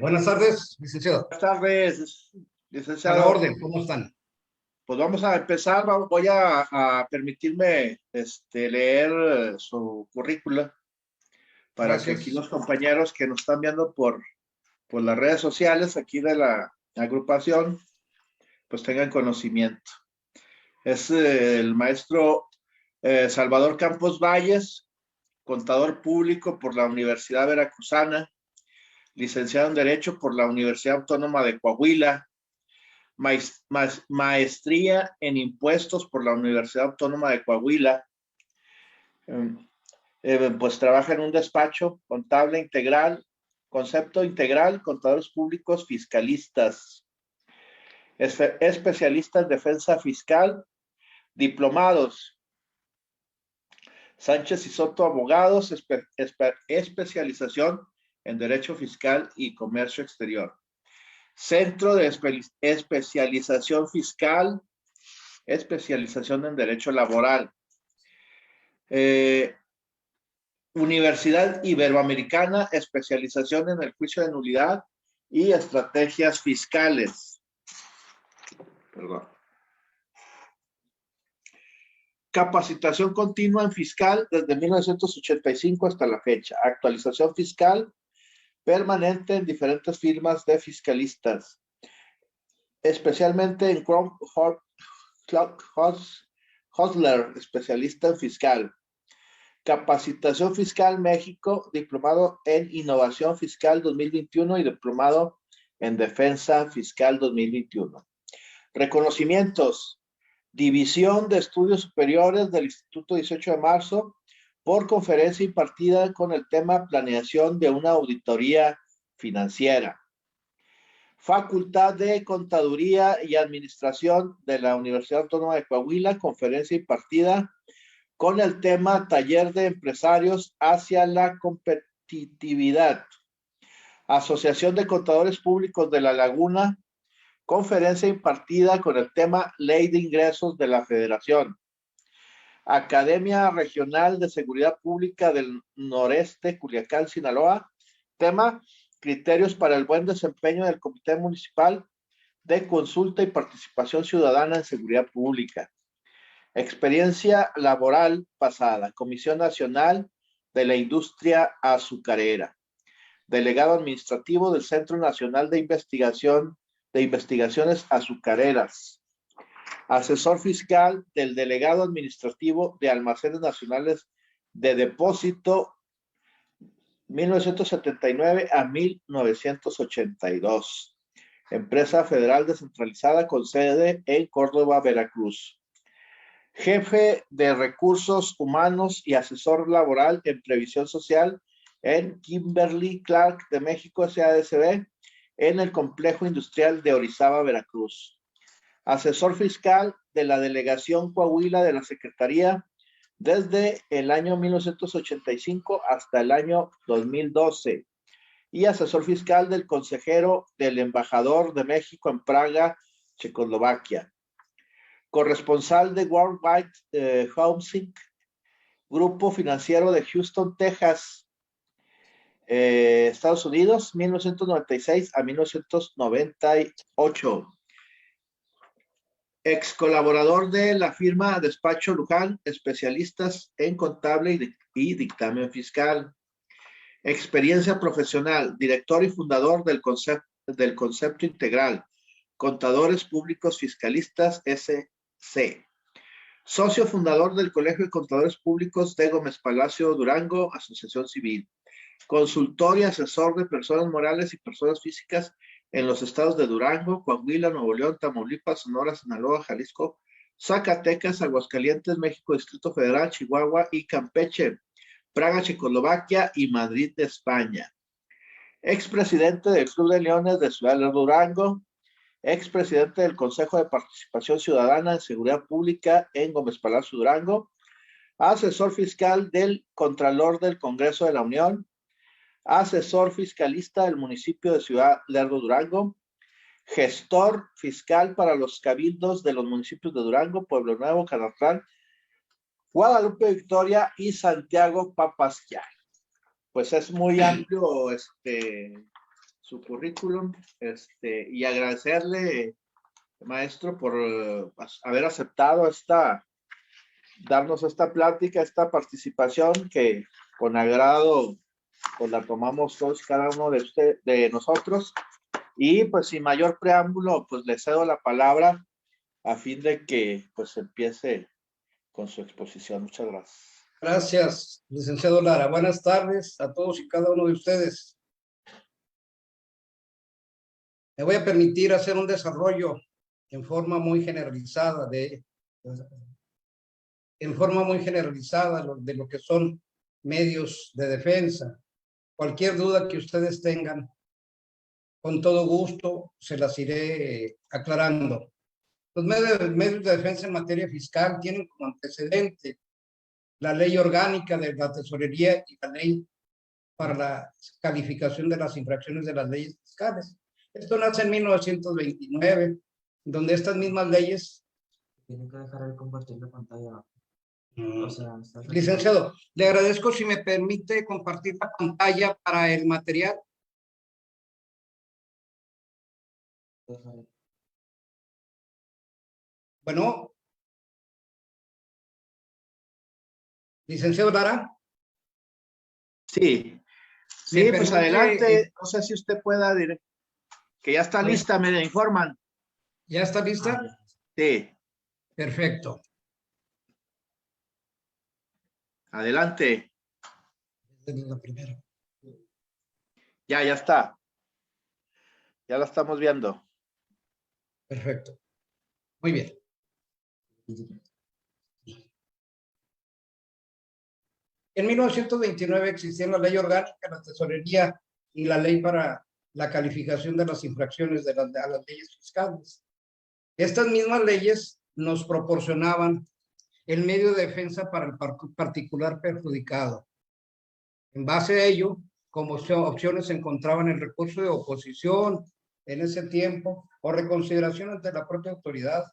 Buenas tardes, licenciado. Buenas tardes, A la licenciado. orden, ¿cómo están? Pues vamos a empezar. Voy a permitirme leer su currícula para que aquí Gracias. los compañeros que nos están viendo por las redes sociales aquí de la agrupación, pues tengan conocimiento. Es el maestro Salvador Campos Valles, contador público por la Universidad Veracruzana, licenciado en Derecho por la Universidad Autónoma de Coahuila, maestría en impuestos por la Universidad Autónoma de Coahuila. Pues trabaja en un despacho contable integral, concepto integral, contadores públicos, fiscalistas, especialista en defensa fiscal, diplomados. Sánchez y Soto Abogados, especialización en Derecho Fiscal y Comercio Exterior. Centro de especialización fiscal, especialización en Derecho Laboral. Universidad Iberoamericana, especialización en el juicio de nulidad y estrategias fiscales. Perdón. Capacitación continua en fiscal desde 1985 hasta la fecha. Actualización fiscal permanente en diferentes firmas de fiscalistas, especialmente en Hostler, especialista en fiscal. Capacitación Fiscal México, diplomado en Innovación Fiscal 2021 y diplomado en Defensa Fiscal 2021. Reconocimientos. División de Estudios Superiores del Instituto 18 de Marzo por conferencia impartida con el tema Planeación de una auditoría financiera. Facultad de Contaduría y Administración de la Universidad Autónoma de Coahuila, conferencia impartida con el tema Taller de Empresarios hacia la Competitividad. Asociación de Contadores Públicos de La Laguna, conferencia impartida con el tema Ley de Ingresos de la Federación. Academia Regional de Seguridad Pública del Noreste, Culiacán, Sinaloa, tema Criterios para el buen desempeño del Comité Municipal de Consulta y Participación Ciudadana en Seguridad Pública. Experiencia laboral pasada, Comisión Nacional de la Industria Azucarera, delegado administrativo del Centro Nacional de Investigaciones Azucareras, asesor fiscal del delegado administrativo de Almacenes Nacionales de Depósito 1979 a 1982, empresa federal descentralizada con sede en Córdoba, Veracruz. Jefe de Recursos Humanos y asesor laboral en Previsión Social en Kimberly Clark de México SADCB en el Complejo Industrial de Orizaba, Veracruz. Asesor fiscal de la Delegación Coahuila de la Secretaría desde el año 1985 hasta el año 2012 y asesor fiscal del consejero del embajador de México en Praga, Checoslovaquia. Corresponsal de Worldwide Housing, Grupo Financiero de Houston, Texas, Estados Unidos, 1996 a 1998. Ex colaborador de la firma Despacho Luján, especialistas en contable y dictamen fiscal. Experiencia profesional, director y fundador del concepto integral, Contadores Públicos Fiscalistas S.C. Socio fundador del Colegio de Contadores Públicos de Gómez Palacio Durango, Asociación Civil. Consultor y asesor de personas morales y personas físicas en los estados de Durango, Coahuila, Nuevo León, Tamaulipas, Sonora, Sinaloa, Jalisco, Zacatecas, Aguascalientes, México, Distrito Federal, Chihuahua y Campeche, Praga, Checoslovaquia y Madrid de España. Expresidente del Club de Leones de Ciudad de Durango, expresidente del Consejo de Participación Ciudadana en Seguridad Pública en Gómez Palacio Durango, asesor fiscal del Contralor del Congreso de la Unión, asesor fiscalista del municipio de Ciudad Lerdo, Durango, gestor fiscal para los cabildos de los municipios de Durango, Pueblo Nuevo, Canatlán, Guadalupe Victoria y Santiago Papasquiar. Pues es muy amplio su currículum, y agradecerle, maestro, por haber aceptado darnos esta plática, esta participación que con agrado pues la tomamos todos, cada uno de nosotros. Y pues sin mayor preámbulo, pues le cedo la palabra a fin de que pues empiece con su exposición. Muchas gracias. Gracias, licenciado Lara. Buenas tardes a todos y cada uno de ustedes. Me voy a permitir hacer un desarrollo en forma muy generalizada de lo que son medios de defensa. Cualquier duda que ustedes tengan, con todo gusto se las iré aclarando. Los medios de defensa en materia fiscal tienen como antecedente la ley orgánica de la tesorería y la ley para la calificación de las infracciones de las leyes fiscales. Esto nace en 1929, donde estas mismas leyes... Tiene que dejar de compartir la pantalla. O sea, Licenciado, le agradezco si me permite compartir la pantalla para el material. Bueno. Licenciado Lara. Sí, sí, pues adelante. No sé si usted pueda, que ya está lista, me informan. ¿Ya está lista? Sí. Perfecto. Adelante. Desde la primera. Ya está. Ya la estamos viendo. Perfecto. Muy bien. En 1929 existían la ley orgánica de la tesorería y la ley para la calificación de las infracciones a las leyes fiscales. Estas mismas leyes nos proporcionaban el medio de defensa para el particular perjudicado. En base a ello, como opciones se encontraban el recurso de oposición en ese tiempo o reconsideración ante la propia autoridad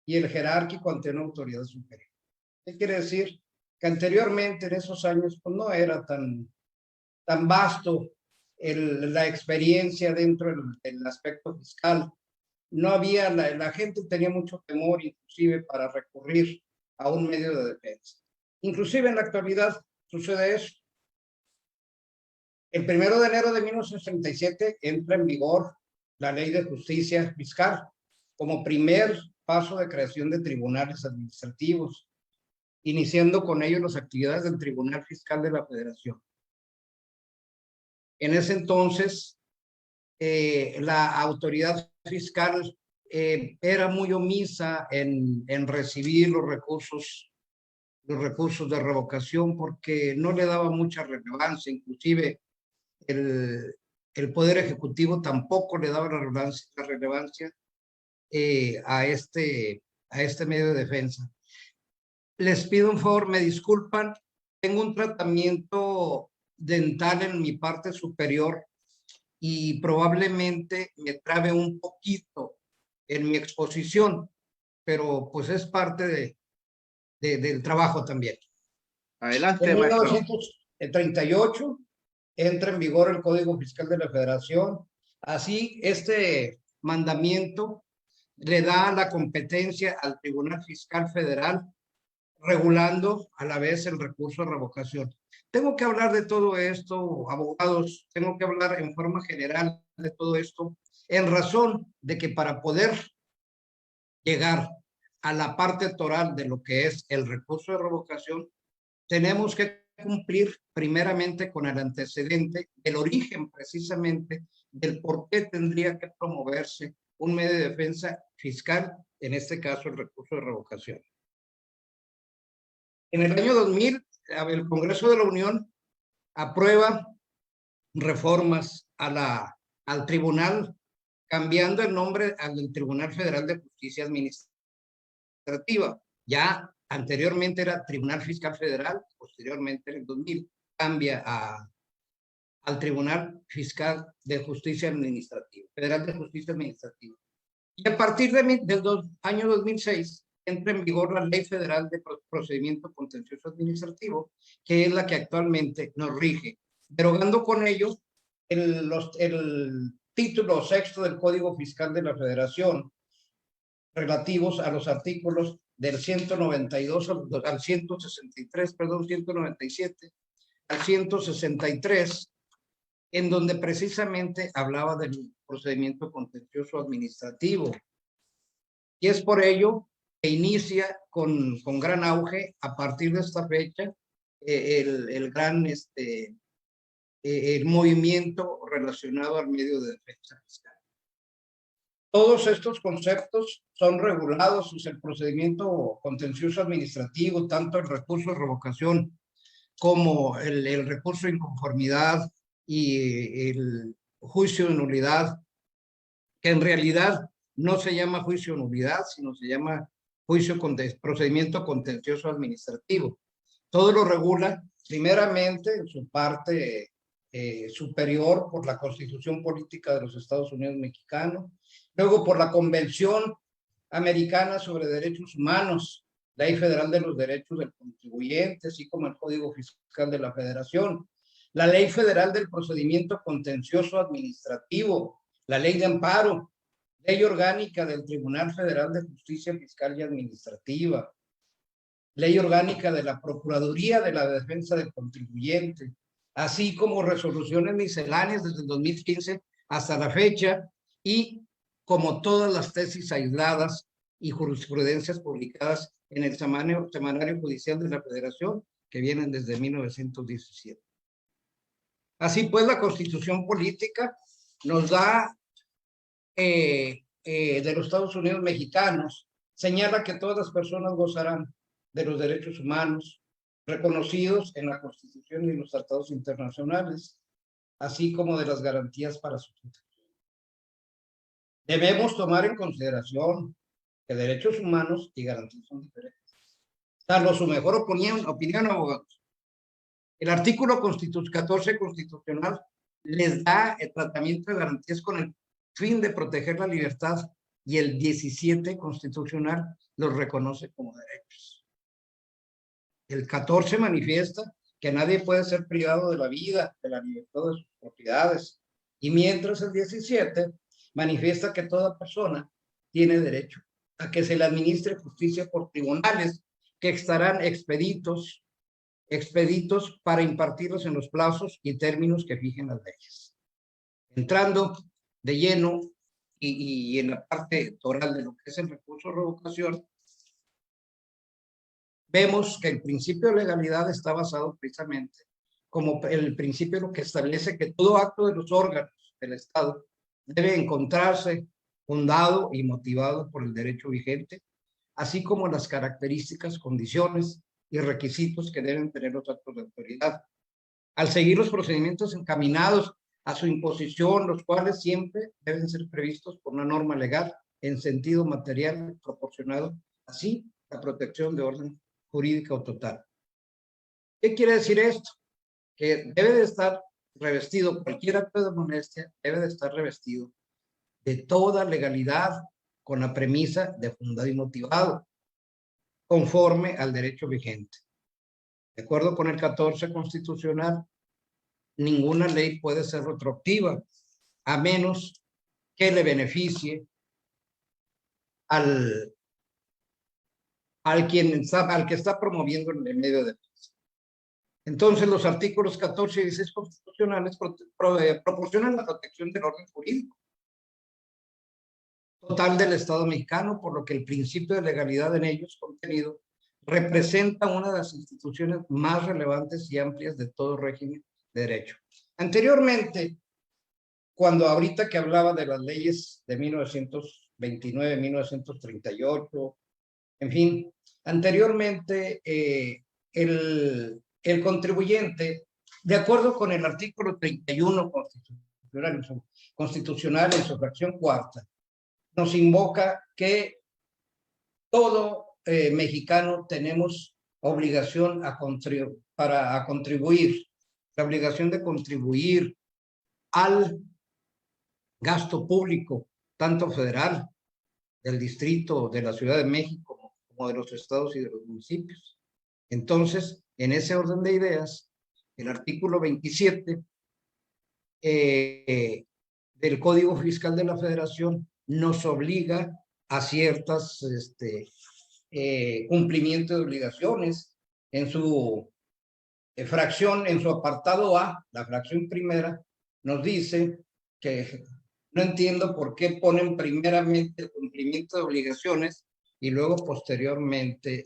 y el jerárquico ante una autoridad superior. ¿Qué quiere decir? Que anteriormente, en esos años, pues no era tan vasto la experiencia dentro del aspecto fiscal. No había, la gente tenía mucho temor, inclusive, para recurrir a un medio de defensa. Inclusive en la actualidad sucede eso. El 1 de enero de 1967 entra en vigor la Ley de Justicia Fiscal como primer paso de creación de tribunales administrativos, iniciando con ello las actividades del Tribunal Fiscal de la Federación. En ese entonces, la autoridad fiscal era muy omisa en recibir los recursos de revocación porque no le daba mucha relevancia, inclusive el Poder Ejecutivo tampoco le daba la relevancia a este medio de defensa. Les pido un favor, me disculpan, tengo un tratamiento dental en mi parte superior y probablemente me trabe un poquito en mi exposición, pero pues es parte del trabajo también. Adelante, en maestro. 1938 entra en vigor el Código Fiscal de la Federación. Así, este mandamiento le da la competencia al Tribunal Fiscal Federal, regulando a la vez el recurso de revocación. Tengo que hablar de todo esto, abogados, tengo que hablar en forma general de todo esto, en razón de que para poder llegar a la parte toral de lo que es el recurso de revocación, tenemos que cumplir primeramente con el antecedente, el origen precisamente del por qué tendría que promoverse un medio de defensa fiscal, en este caso el recurso de revocación. En el año 2000, el Congreso de la Unión aprueba reformas al tribunal, cambiando el nombre al Tribunal Federal de Justicia Administrativa. Ya anteriormente era Tribunal Fiscal Federal, posteriormente en el 2000 cambia al Tribunal Fiscal de Justicia Administrativa, Federal de Justicia Administrativa. Y a partir del año 2006 entra en vigor la Ley Federal de Procedimiento Contencioso Administrativo, que es la que actualmente nos rige, derogando con ello el título sexto del Código Fiscal de la Federación, relativos a los artículos del 192 al 163, perdón, 197 al 163, en donde precisamente hablaba del procedimiento contencioso administrativo. Y es por ello que inicia con gran auge a partir de esta fecha el gran el movimiento relacionado al medio de defensa fiscal. Todos estos conceptos son regulados en el procedimiento contencioso administrativo, tanto el recurso de revocación como el recurso de inconformidad y el juicio de nulidad, que en realidad no se llama juicio de nulidad, sino se llama procedimiento contencioso administrativo. Todo lo regula primeramente en su parte superior por la Constitución Política de los Estados Unidos Mexicanos, luego por la Convención Americana sobre Derechos Humanos, Ley Federal de los Derechos del Contribuyente, así como el Código Fiscal de la Federación, la Ley Federal del Procedimiento Contencioso Administrativo, la Ley de Amparo, Ley Orgánica del Tribunal Federal de Justicia Fiscal y Administrativa, Ley Orgánica de la Procuraduría de la Defensa del Contribuyente, así como resoluciones misceláneas desde el 2015 hasta la fecha, y como todas las tesis aisladas y jurisprudencias publicadas en el Semanario Judicial de la Federación, que vienen desde 1917. Así pues, la Constitución Política nos da de los Estados Unidos Mexicanos, señala que todas las personas gozarán de los derechos humanos reconocidos en la Constitución y en los tratados internacionales, así como de las garantías para su protección. Debemos tomar en consideración que derechos humanos y garantías son diferentes. Salvo su mejor opinión, abogados. El artículo 14 constitucional les da el tratamiento de garantías con el fin de proteger la libertad, y el 17 constitucional los reconoce como derechos. El 14 manifiesta que nadie puede ser privado de la vida, de la libertad de sus propiedades, y mientras el 17 manifiesta que toda persona tiene derecho a que se le administre justicia por tribunales que estarán expeditos para impartirlos en los plazos y términos que fijen las leyes. Entrando de lleno y en la parte oral de lo que es el recurso de revocación, vemos que el principio de legalidad está basado precisamente como el principio lo que establece que todo acto de los órganos del Estado debe encontrarse fundado y motivado por el derecho vigente, así como las características, condiciones y requisitos que deben tener los actos de autoridad. Al seguir los procedimientos encaminados a su imposición, los cuales siempre deben ser previstos por una norma legal en sentido material proporcionado, así la protección de orden jurídico total. ¿Qué quiere decir esto? Que debe de estar revestido, cualquier acto de molestia debe de estar revestido de toda legalidad con la premisa de fundado y motivado, conforme al derecho vigente. De acuerdo con el 14 constitucional, ninguna ley puede ser retroactiva, a menos que le beneficie al que está promoviendo el medio de defensa. Entonces, los artículos 14 y 16 constitucionales proporcionan la protección del orden jurídico total del Estado mexicano, por lo que el principio de legalidad en ellos contenido representa una de las instituciones más relevantes y amplias de todo régimen de derecho. Anteriormente, cuando ahorita que hablaba de las leyes de 1929, 1938, en fin, anteriormente el contribuyente, de acuerdo con el artículo 31 constitucional en su fracción cuarta, nos invoca que todo mexicano tenemos obligación a contribuir, la obligación de contribuir al gasto público, tanto federal, del distrito, de la Ciudad de México, como de los estados y de los municipios. Entonces, en ese orden de ideas, el artículo 27 del Código Fiscal de la Federación nos obliga a ciertas cumplimiento de obligaciones. En su fracción, en su apartado A, la fracción primera, nos dice que no entiendo por qué ponen primeramente el cumplimiento de obligaciones y luego posteriormente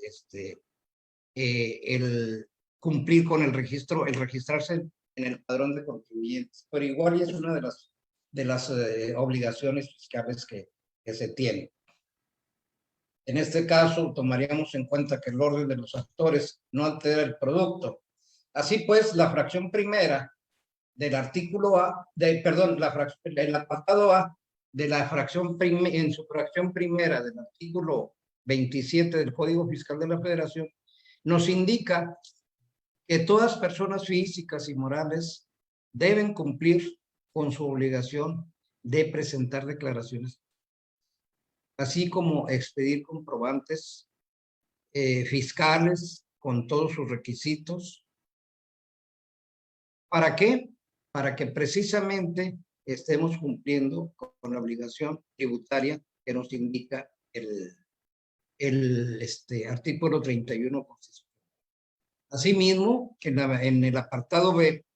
el cumplir con el registro, el registrarse en el padrón de contribuyentes. Pero igual es una de las obligaciones fiscales que se tienen. En este caso, tomaríamos en cuenta que el orden de los actores no altera el producto. Así pues, la fracción primera del artículo A, el apartado A de la fracción en su fracción primera del artículo 27 del Código Fiscal de la Federación, nos indica que todas personas físicas y morales deben cumplir con su obligación de presentar declaraciones, así como expedir comprobantes fiscales con todos sus requisitos. ¿Para qué? Para que precisamente estemos cumpliendo con la obligación tributaria que nos indica el artículo 31 constitucional. Asimismo, que en el apartado B,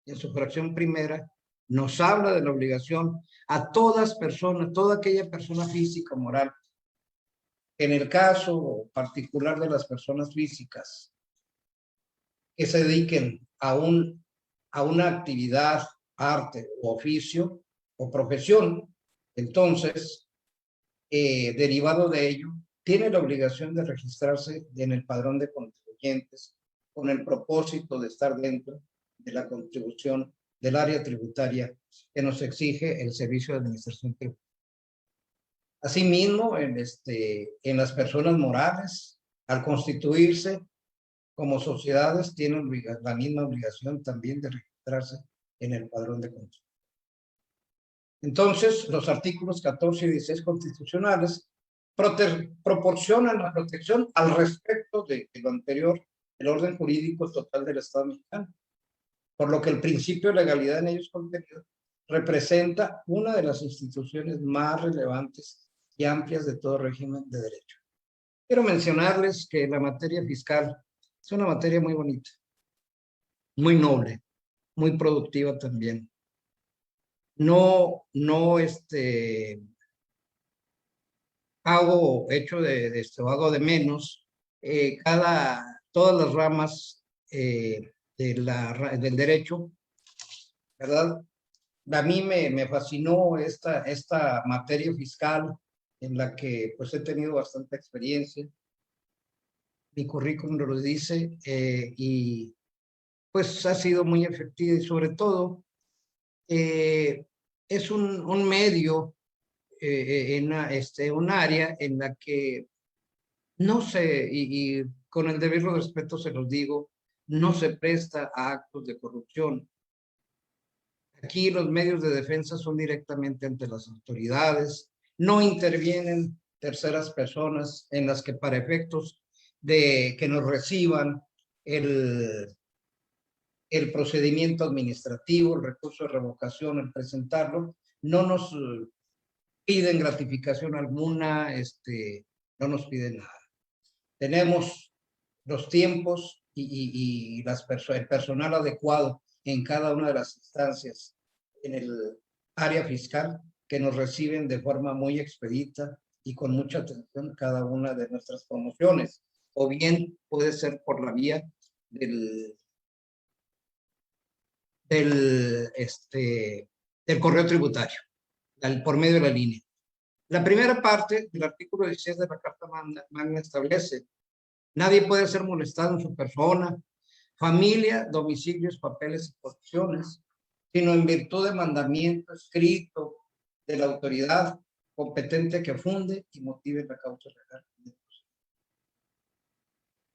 en su fracción primera, nos habla de la obligación a todas personas, toda aquella persona física o moral. En el caso particular de las personas físicas que se dediquen a una actividad, arte o oficio o profesión, entonces, derivado de ello, tiene la obligación de registrarse en el padrón de contribuyentes con el propósito de estar dentro de la contribución del área tributaria que nos exige el Servicio de Administración Tributaria. Asimismo, en las personas morales, al constituirse como sociedades, tienen la misma obligación también de registrarse en el padrón de control. Entonces, los artículos 14 y 16 constitucionales proporcionan la protección al respecto de lo anterior, el orden jurídico total del Estado mexicano, por lo que el principio de legalidad en ellos contenido representa una de las instituciones más relevantes y amplias de todo régimen de derecho. Quiero mencionarles que la materia fiscal es una materia muy bonita, muy noble, muy productiva también. No hago de menos todas las ramas del derecho, ¿verdad? A mí me fascinó esta materia fiscal en la que pues he tenido bastante experiencia. Mi currículum lo dice y pues ha sido muy efectiva y sobre todo es un medio un área en la que no se, y con el debido respeto se los digo, no se presta a actos de corrupción. Aquí los medios de defensa son directamente ante las autoridades, no intervienen terceras personas en las que para efectos de que nos reciban el procedimiento administrativo, el recurso de revocación, el presentarlo, no nos piden gratificación alguna, no nos piden nada. Tenemos los tiempos y el personal adecuado en cada una de las instancias en el área fiscal que nos reciben de forma muy expedita y con mucha atención cada una de nuestras promociones, o bien puede ser por la vía del correo tributario, por medio de la línea. La primera parte del artículo 16 de la Carta Magna establece: nadie puede ser molestado en su persona, familia, domicilios, papeles y posesiones, sino en virtud de mandamiento escrito de la autoridad competente que funde y motive la causa legal.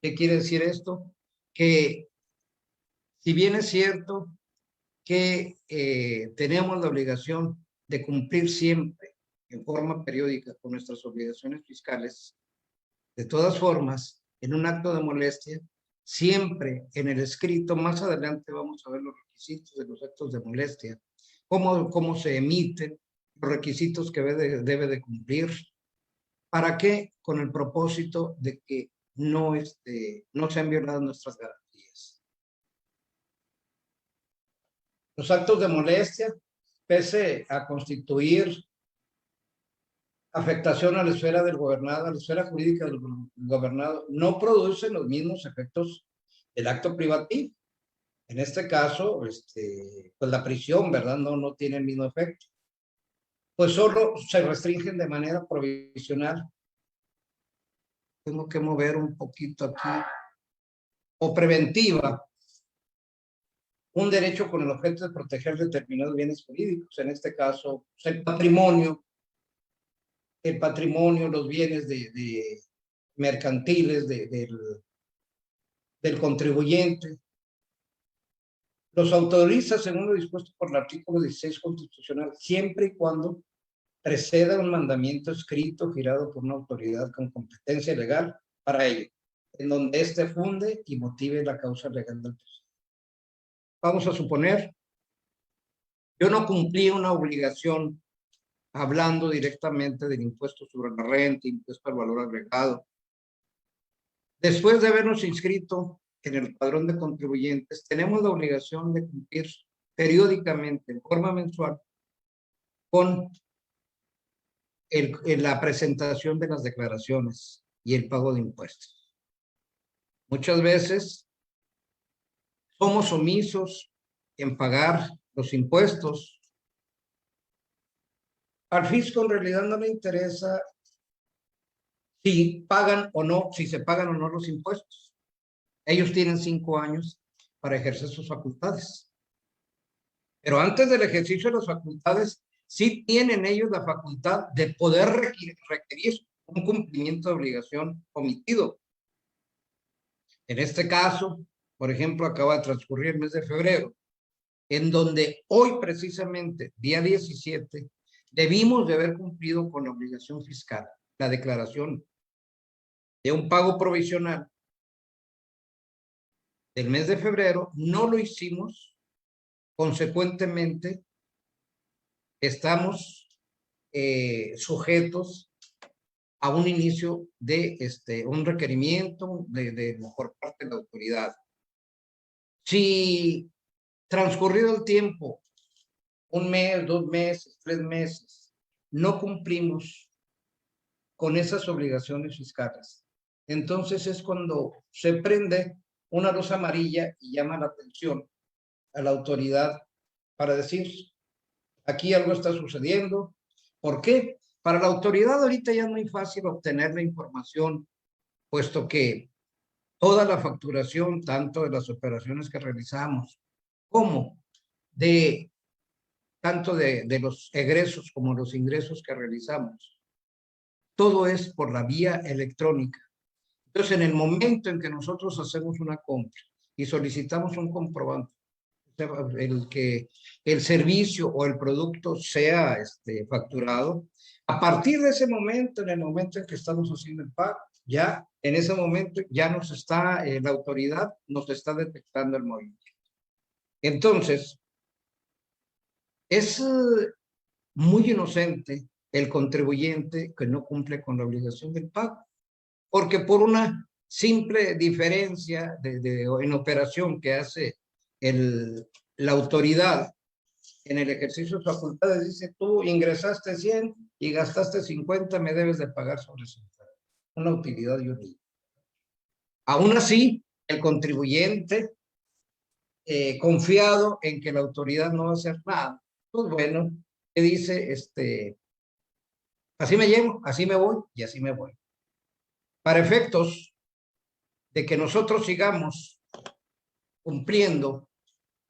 ¿Qué quiere decir esto? Que si bien es cierto que tenemos la obligación de cumplir siempre en forma periódica con nuestras obligaciones fiscales, de todas formas, en un acto de molestia, siempre en el escrito, más adelante vamos a ver los requisitos de los actos de molestia, cómo se emiten, los requisitos que debe de cumplir. ¿Para qué? Con el propósito de que no sean violadas nuestras garantías. Los actos de molestia, pese a constituir afectación a la esfera del gobernado, a la esfera jurídica del gobernado, no producen los mismos efectos del acto privativo. En este caso, pues la prisión, ¿verdad? No tiene el mismo efecto. Pues solo se restringen de manera provisional. Tengo que mover un poquito aquí. O preventiva. Un derecho con el objeto de proteger determinados bienes jurídicos. En este caso, pues, el patrimonio, los bienes mercantiles del contribuyente. Los autoriza según lo dispuesto por el artículo 16 constitucional, siempre y cuando preceda un mandamiento escrito girado por una autoridad con competencia legal para ello, en donde éste funde y motive la causa legal del proceso. Vamos a suponer, yo no cumplí una obligación hablando directamente del impuesto sobre la renta, impuesto al valor agregado. Después de habernos inscrito en el padrón de contribuyentes, tenemos la obligación de cumplir periódicamente, en forma mensual, con la presentación de las declaraciones y el pago de impuestos. Muchas veces somos omisos en pagar los impuestos. Al fisco en realidad no le interesa si pagan o no, si se pagan o no los impuestos. Ellos tienen 5 años para ejercer sus facultades. Pero antes del ejercicio de las facultades, sí tienen ellos la facultad de poder requerir un cumplimiento de obligación omitido. En este caso, por ejemplo, acaba de transcurrir el mes de febrero, en donde hoy precisamente, día 17, debimos de haber cumplido con la obligación fiscal, la declaración de un pago provisional del mes de febrero. No lo hicimos, consecuentemente estamos sujetos a un inicio de un requerimiento por parte de la autoridad. Si transcurrido el tiempo, 1 mes, 2 meses, 3 meses, no cumplimos con esas obligaciones fiscales, entonces es cuando se prende una luz amarilla y llama la atención a la autoridad para decir, aquí algo está sucediendo. ¿Por qué? Para la autoridad ahorita ya es muy fácil obtener la información, puesto que toda la facturación, tanto de las operaciones que realizamos, como tanto de los egresos como los ingresos que realizamos, todo es por la vía electrónica. Entonces, en el momento en que nosotros hacemos una compra y solicitamos un comprobante, que el servicio o el producto sea facturado, a partir de ese momento, en el momento en que estamos haciendo el pago, ya en ese momento ya nos está, la autoridad nos está detectando el movimiento. Entonces, es muy inocente el contribuyente que no cumple con la obligación del pago, porque por una simple diferencia en operación que hace la autoridad en el ejercicio de facultades, dice, tú ingresaste 100 y gastaste 50, me debes de pagar sobre 50. Una utilidad y un IVA. Aún así, el contribuyente, confiado en que la autoridad no va a hacer nada, pues bueno, que dice, así me llevo, así me voy y así me voy. Para efectos de que nosotros sigamos cumpliendo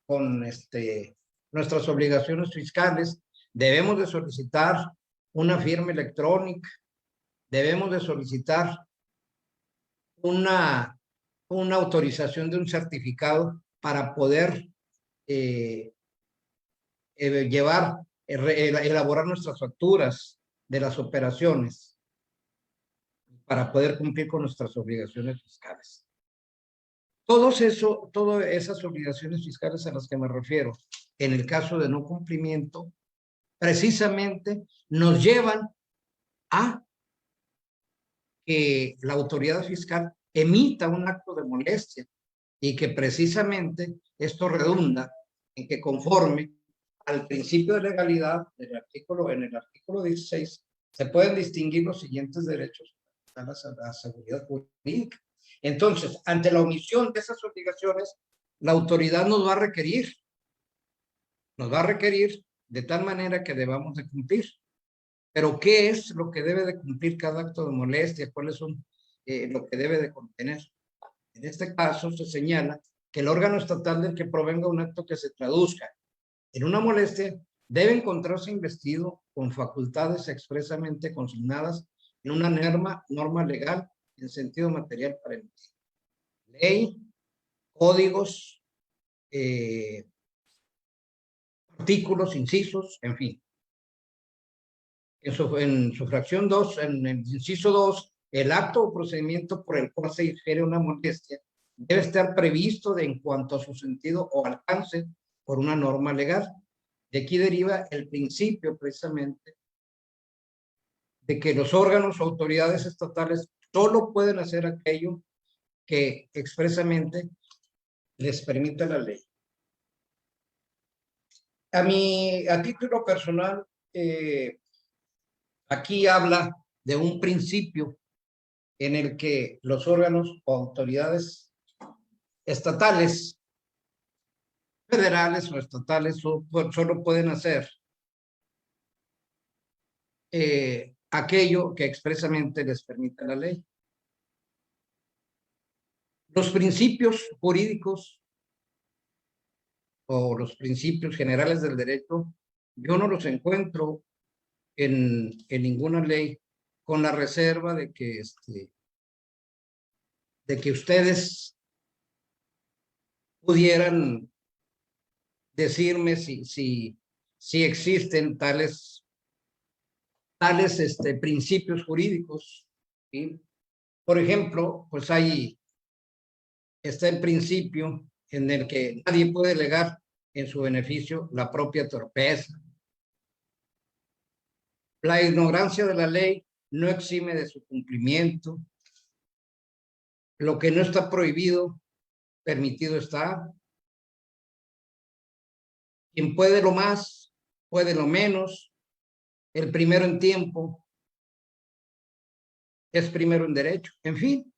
con nuestras obligaciones fiscales, debemos de solicitar una firma electrónica, debemos de solicitar una autorización de un certificado para poder elaborar nuestras facturas de las operaciones, para poder cumplir con nuestras obligaciones fiscales. Todas esas obligaciones fiscales a las que me refiero en el caso de no cumplimiento, precisamente nos llevan a que la autoridad fiscal emita un acto de molestia y que precisamente esto redunda en que conforme al principio de legalidad del artículo, en el artículo 16, se pueden distinguir los siguientes derechos a la seguridad jurídica. Entonces, ante la omisión de esas obligaciones, la autoridad nos va a requerir de tal manera que debamos de cumplir. Pero, ¿qué es lo que debe de cumplir cada acto de molestia? ¿Cuáles son lo que debe de contener? En este caso, se señala que el órgano estatal del que provenga un acto que se traduzca en una molestia debe encontrarse investido con facultades expresamente consignadas en una norma legal en sentido material para emitir. Ley, códigos, artículos, incisos, en fin. En su fracción 2, en el inciso 2, el acto o procedimiento por el cual se infiere una molestia debe estar previsto en cuanto a su sentido o alcance por una norma legal. De aquí deriva el principio precisamente de que los órganos o autoridades estatales solo pueden hacer aquello que expresamente les permite la ley. A título personal, aquí habla de un principio en el que los órganos o autoridades estatales, federales o estatales, solo pueden hacer aquello que expresamente les permite la ley. Los principios jurídicos o los principios generales del derecho, yo no los encuentro en ninguna ley, con la reserva de que ustedes pudieran decirme si existen tales principios jurídicos, ¿sí? Por ejemplo, pues está el principio en el que nadie puede alegar en su beneficio la propia torpeza. La ignorancia de la ley no exime de su cumplimiento. Lo que no está prohibido, permitido está. Quien puede lo más, puede lo menos. El primero en tiempo es primero en derecho. En fin,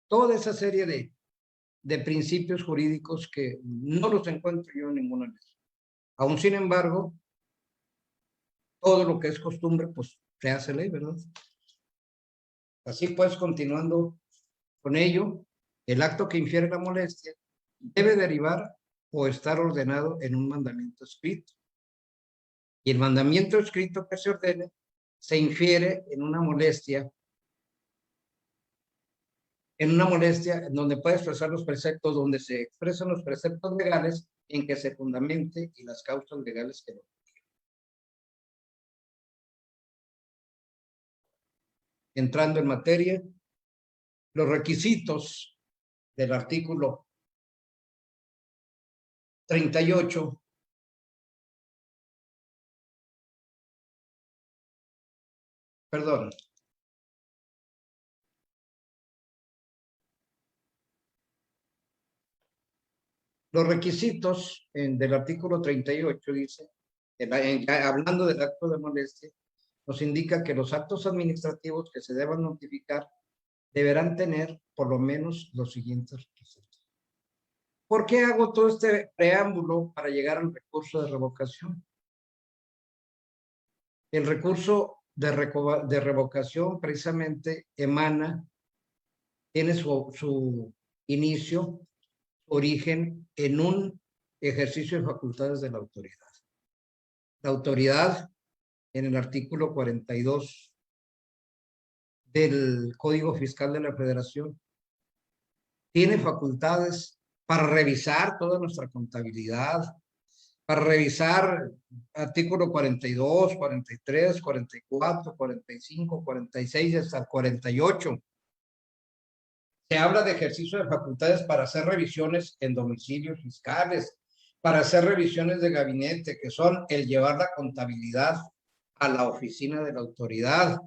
toda esa serie de principios jurídicos que no los encuentro yo en ninguna ley. Aún sin embargo, todo lo que es costumbre, pues se hace ley, ¿verdad? Así pues, continuando con ello, el acto que infiere la molestia debe derivar o estar ordenado en un mandamiento escrito. Y el mandamiento escrito que se ordene se infiere en una molestia en donde puede expresar los preceptos, donde se expresan los preceptos legales en que se fundamente y las causas legales que lo entrando en materia, los requisitos del artículo 38 perdón. Los requisitos del artículo 38 dice, hablando del acto de molestia, nos indica que los actos administrativos que se deban notificar deberán tener por lo menos los siguientes requisitos. ¿Por qué hago todo este preámbulo para llegar al recurso de revocación? El recurso de revocación precisamente tiene su inicio, origen en un ejercicio de facultades de la autoridad. La autoridad, en el artículo 42 del Código Fiscal de la Federación, tiene facultades para revisar toda nuestra contabilidad, para revisar artículo 42, 43, 44, 45, 46 y hasta el 48. Se habla de ejercicio de facultades para hacer revisiones en domicilios fiscales, para hacer revisiones de gabinete, que son el llevar la contabilidad a la oficina de la autoridad,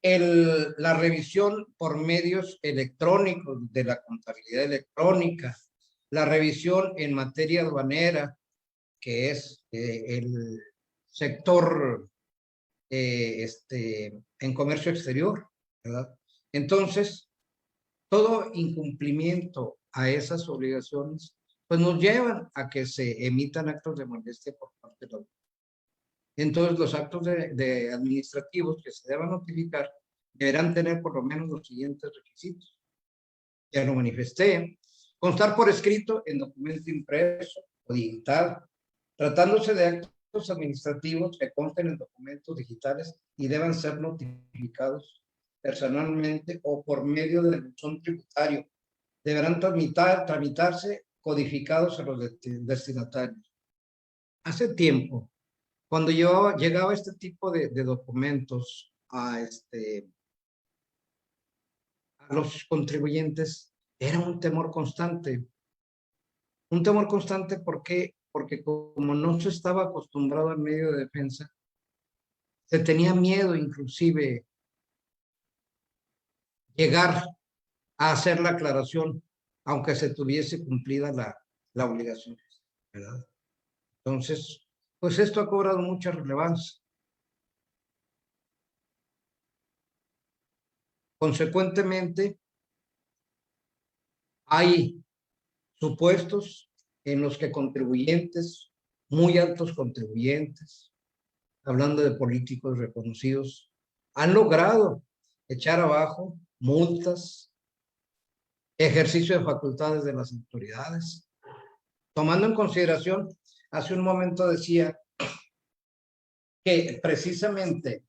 la revisión por medios electrónicos de la contabilidad electrónica, la revisión en materia aduanera, que es el sector en comercio exterior, ¿verdad? Entonces, todo incumplimiento a esas obligaciones, pues nos llevan a que se emitan actos de molestia por parte de la autoridad. Entonces, los actos de administrativos que se deban notificar deberán tener por lo menos los siguientes requisitos. Ya lo manifesté. Constar por escrito en documento impreso o digital, tratándose de actos administrativos que consten en documentos digitales y deban ser notificados personalmente o por medio del buzón tributario. Deberán tramitarse codificados a los destinatarios. Hace tiempo, cuando yo llegaba este tipo de documentos a los contribuyentes, era un temor constante. Un temor constante, ¿por qué? Porque como no se estaba acostumbrado al medio de defensa, se tenía miedo inclusive llegar a hacer la aclaración, aunque se tuviese cumplida la obligación, ¿verdad? Entonces, pues esto ha cobrado mucha relevancia. Consecuentemente, hay supuestos en los que contribuyentes, muy altos contribuyentes, hablando de políticos reconocidos, han logrado echar abajo multas, ejercicio de facultades de las autoridades, tomando en consideración, hace un momento decía que precisamente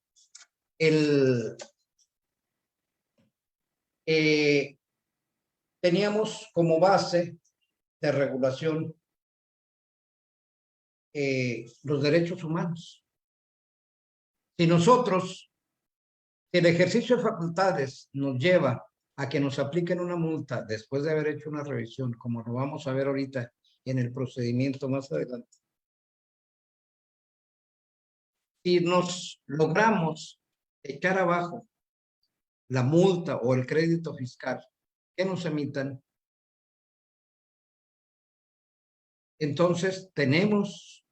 teníamos como base de regulación los derechos humanos. Si nosotros, si el ejercicio de facultades nos lleva a que nos apliquen una multa después de haber hecho una revisión, como lo vamos a ver ahorita en el procedimiento más adelante, si nos logramos echar abajo la multa o el crédito fiscal que nos emitan, entonces tenemos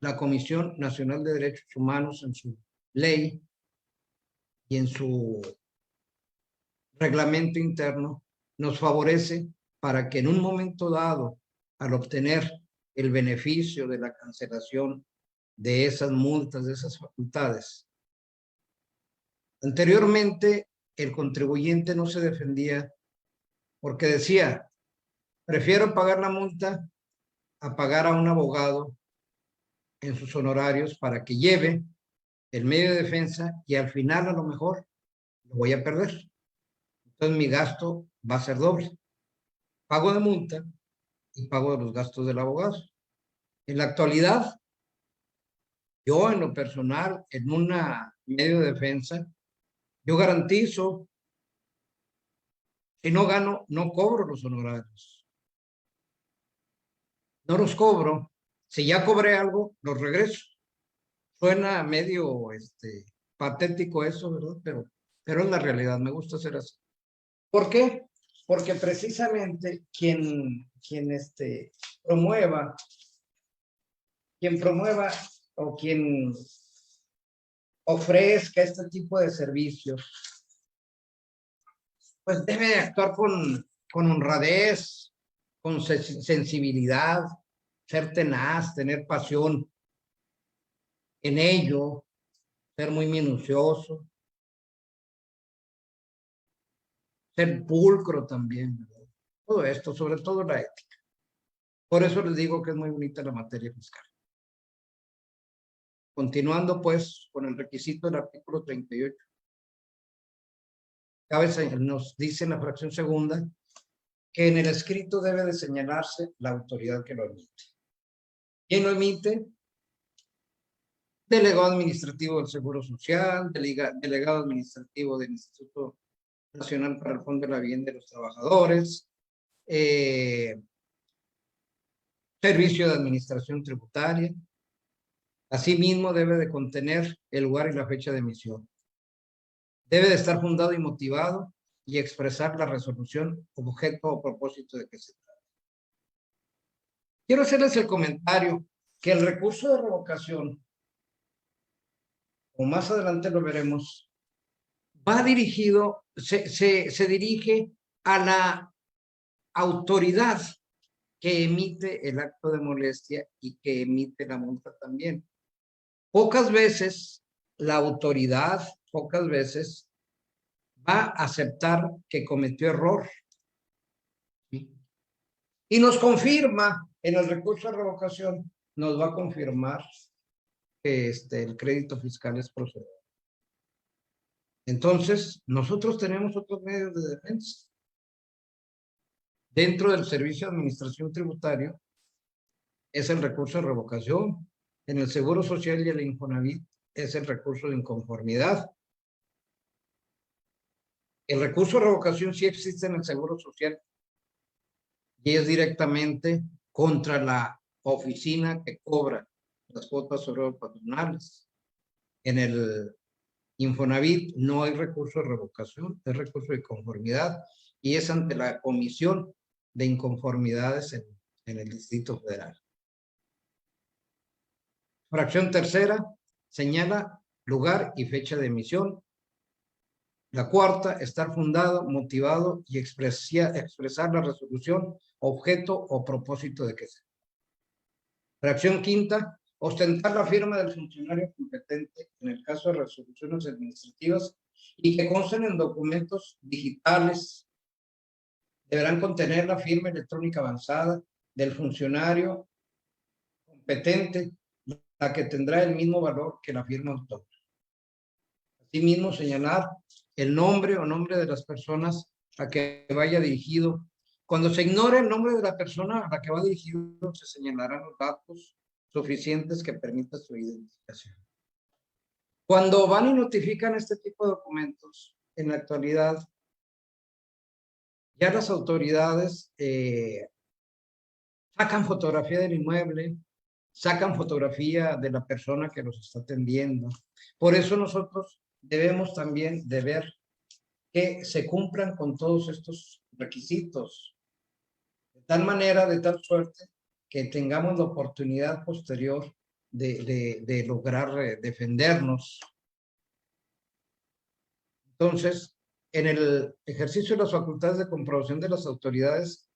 la Comisión Nacional de Derechos Humanos en su ley y en su reglamento interno, nos favorece para que en un momento dado, al obtener el beneficio de la cancelación de esas multas, de esas facultades, anteriormente el contribuyente no se defendía porque decía, prefiero pagar la multa a pagar a un abogado en sus honorarios para que lleve el medio de defensa y al final a lo mejor lo voy a perder. Entonces mi gasto va a ser doble. Pago de multa y pago de los gastos del abogado. En la actualidad, yo en lo personal, en una medio de defensa, yo garantizo, si no gano, no cobro los honorarios. No los cobro. Si ya cobré algo, los regreso. Suena medio patético eso, ¿verdad? Pero es la realidad, me gusta hacer así. ¿Por qué? Porque precisamente quien promueva o quien ofrezca este tipo de servicios, pues debe actuar con honradez, con sensibilidad, ser tenaz, tener pasión en ello, ser muy minucioso, ser pulcro también, ¿verdad? Todo esto, sobre todo la ética. Por eso les digo que es muy bonita la materia fiscal. Continuando pues con el requisito del artículo 38. Nos dice en la fracción segunda que en el escrito debe de señalarse la autoridad que lo emite. ¿Quién lo emite? Delegado administrativo del Seguro Social, delegado administrativo del Instituto Nacional para el Fondo de la Vivienda de los Trabajadores, servicio de administración tributaria. Asimismo, debe de contener el lugar y la fecha de emisión. Debe de estar fundado y motivado y expresar la resolución, objeto o propósito de que se trata. Quiero hacerles el comentario que el recurso de revocación, o más adelante lo veremos, va dirigido, se dirige a la autoridad que emite el acto de molestia y que emite la multa también. Pocas veces la autoridad, pocas veces va a aceptar que cometió error. ¿Sí? Y nos confirma en el recurso de revocación, nos va a confirmar que el crédito fiscal es procedente. Entonces, nosotros tenemos otros medios de defensa. Dentro del Servicio de Administración Tributaria es el recurso de revocación. En el Seguro Social y el Infonavit es el recurso de inconformidad. El recurso de revocación sí existe en el Seguro Social y es directamente contra la oficina que cobra las cuotas patronales. En el Infonavit no hay recurso de revocación, es recurso de conformidad y es ante la Comisión de Inconformidades en el Distrito Federal. Fracción tercera señala lugar y fecha de emisión. La cuarta, estar fundado, motivado y expresar la resolución, objeto o propósito de que sea. Fracción quinta, ostentar la firma del funcionario competente en el caso de resoluciones administrativas y que consten en documentos digitales. Deberán contener la firma electrónica avanzada del funcionario competente, la que tendrá el mismo valor que la firma autógrafa. Asimismo, señalar el nombre o nombre de las personas a que vaya dirigido. Cuando se ignore el nombre de la persona a la que va dirigido, se señalarán los datos suficientes que permitan su identificación. Cuando van y notifican este tipo de documentos, en la actualidad, ya las autoridades sacan fotografía del inmueble, sacan fotografía de la persona que los está atendiendo. Por eso nosotros debemos también de ver que se cumplan con todos estos requisitos, de tal manera, de tal suerte, que tengamos la oportunidad posterior de lograr defendernos. Entonces, en el ejercicio de las facultades de comprobación de las autoridades,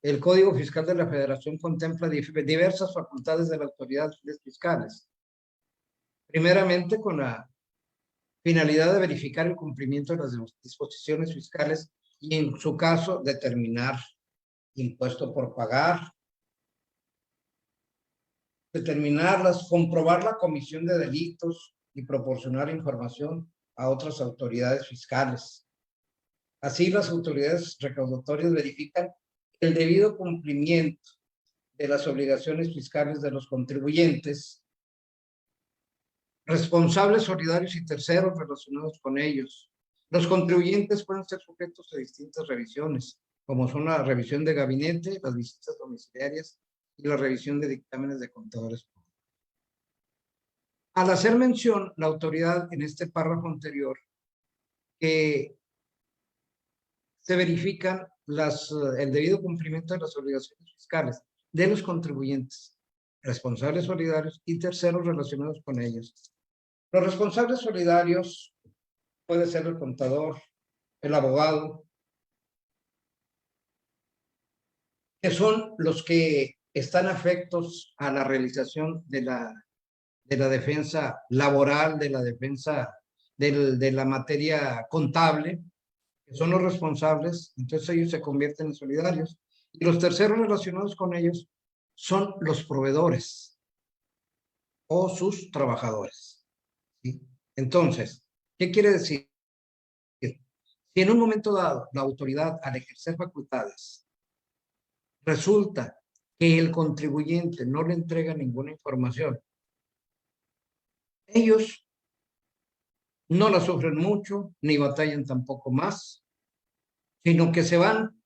el Código Fiscal de la Federación contempla diversas facultades de las autoridades fiscales. Primeramente, con la finalidad de verificar el cumplimiento de las disposiciones fiscales y, en su caso, determinar impuesto por pagar, determinarlas, comprobar la comisión de delitos y proporcionar información a otras autoridades fiscales. Así, las autoridades recaudatorias verifican el debido cumplimiento de las obligaciones fiscales de los contribuyentes, responsables solidarios y terceros relacionados con ellos. Los contribuyentes pueden ser sujetos a distintas revisiones, como son la revisión de gabinete, las visitas domiciliarias y la revisión de dictámenes de contadores públicos. Al hacer mención la autoridad en este párrafo anterior, que se verifican el debido cumplimiento de las obligaciones fiscales de los contribuyentes, responsables solidarios y terceros relacionados con ellos. Los responsables solidarios puede ser el contador, el abogado, que son los que están afectos a la realización de la defensa laboral, de la defensa de la materia contable, que son los responsables. Entonces ellos se convierten en solidarios. Y los terceros relacionados con ellos son los proveedores o sus trabajadores. ¿Sí? Entonces, ¿qué quiere decir? Si en un momento dado la autoridad, al ejercer facultades, resulta que el contribuyente no le entrega ninguna información, ellos no la sufren mucho, ni batallan tampoco más, sino que se van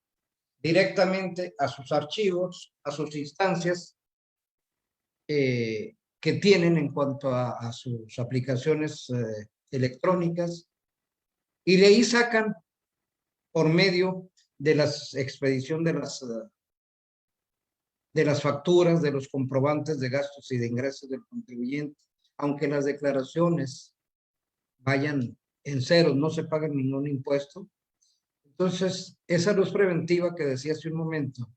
directamente a sus archivos, a sus instancias que tienen en cuanto a sus aplicaciones electrónicas, y de ahí sacan por medio de la expedición de las facturas, de los comprobantes de gastos y de ingresos del contribuyente, aunque las declaraciones vayan en ceros, no se paga ningún impuesto. Entonces, esa luz preventiva que decía hace un momento,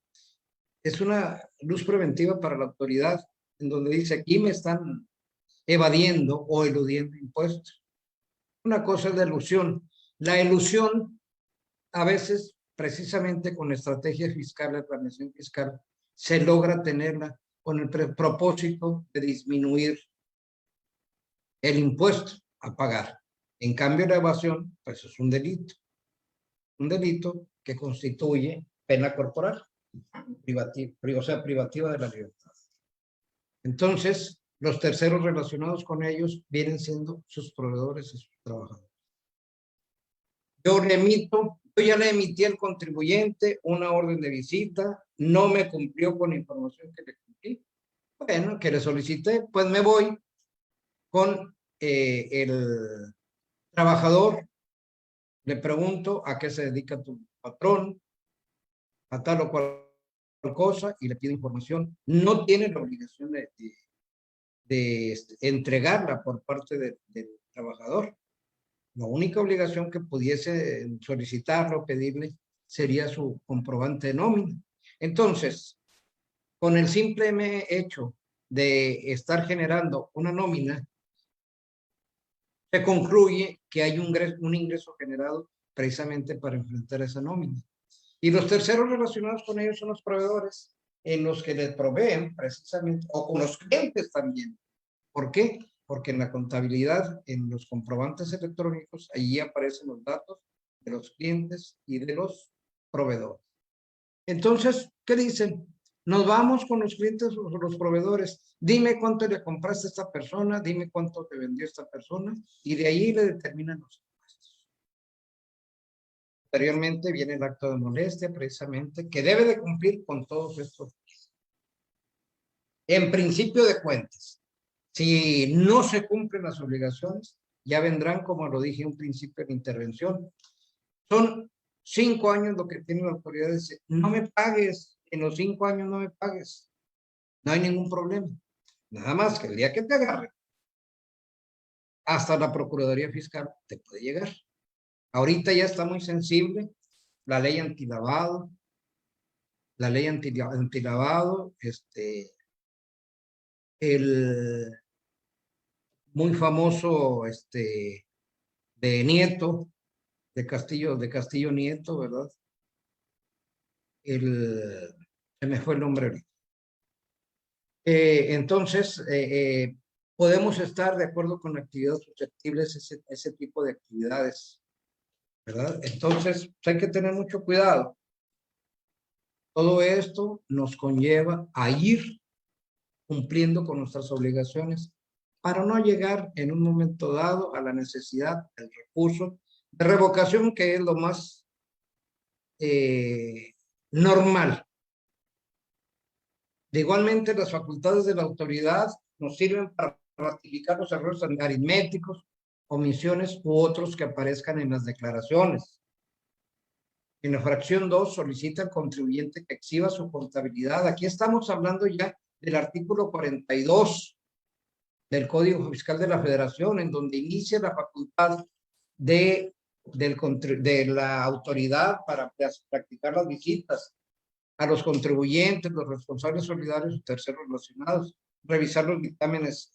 es una luz preventiva para la autoridad, en donde dice, aquí me están evadiendo o eludiendo impuestos. Una cosa es la elusión. La elusión, a veces, precisamente con estrategia fiscal, la planeación fiscal, se logra tenerla con el propósito de disminuir el impuesto a pagar. En cambio, la evasión, pues es un delito que constituye pena corporal, privativa de la libertad. Entonces, los terceros relacionados con ellos vienen siendo sus proveedores y sus trabajadores. Yo ya le emití al contribuyente una orden de visita, no me cumplió con la información que le cumplí. Bueno, que le solicité, pues me voy con el trabajador, le pregunto a qué se dedica tu patrón, a tal o cual cosa, y le pido información. No tiene la obligación de entregarla por parte del trabajador. La única obligación que pudiese solicitarlo o pedirle sería su comprobante de nómina. Entonces, con el simple hecho de estar generando una nómina, se concluye que hay un ingreso generado precisamente para enfrentar esa nómina. Y los terceros relacionados con ellos son los proveedores, en los que les proveen precisamente, o con los clientes también. ¿Por qué? Porque en la contabilidad, en los comprobantes electrónicos, allí aparecen los datos de los clientes y de los proveedores. Entonces, ¿qué dicen? Nos vamos con los clientes o los proveedores. Dime cuánto le compraste a esta persona, dime cuánto te vendió esta persona, y de ahí le determinan los impuestos. Posteriormente viene el acto de molestia, precisamente, que debe de cumplir con todos estos. En principio de cuentas, si no se cumplen las obligaciones, ya vendrán, como lo dije en un principio de intervención. Son 5 años lo que tiene la autoridad de decir, no me pagues, en los 5 años no me pagues. No hay ningún problema. Nada más que el día que te agarre, hasta la Procuraduría Fiscal te puede llegar. Ahorita ya está muy sensible la ley antilavado, el muy famoso de Nieto, de Castillo Nieto, ¿verdad? Se me fue el nombre ahorita. Entonces, podemos estar de acuerdo con actividades susceptibles, ese tipo de actividades, ¿verdad? Entonces, hay que tener mucho cuidado. Todo esto nos conlleva a ir cumpliendo con nuestras obligaciones para no llegar en un momento dado a la necesidad del recurso de revocación, que es lo más normal. De igualmente, las facultades de la autoridad nos sirven para ratificar los errores aritméticos, omisiones u otros que aparezcan en las declaraciones. En la fracción 2 solicita al contribuyente que exhiba su contabilidad. Aquí estamos hablando ya del artículo 42 del Código Fiscal de la Federación, en donde inicia la facultad de la autoridad para practicar las visitas a los contribuyentes, los responsables solidarios y terceros relacionados, revisar los dictámenes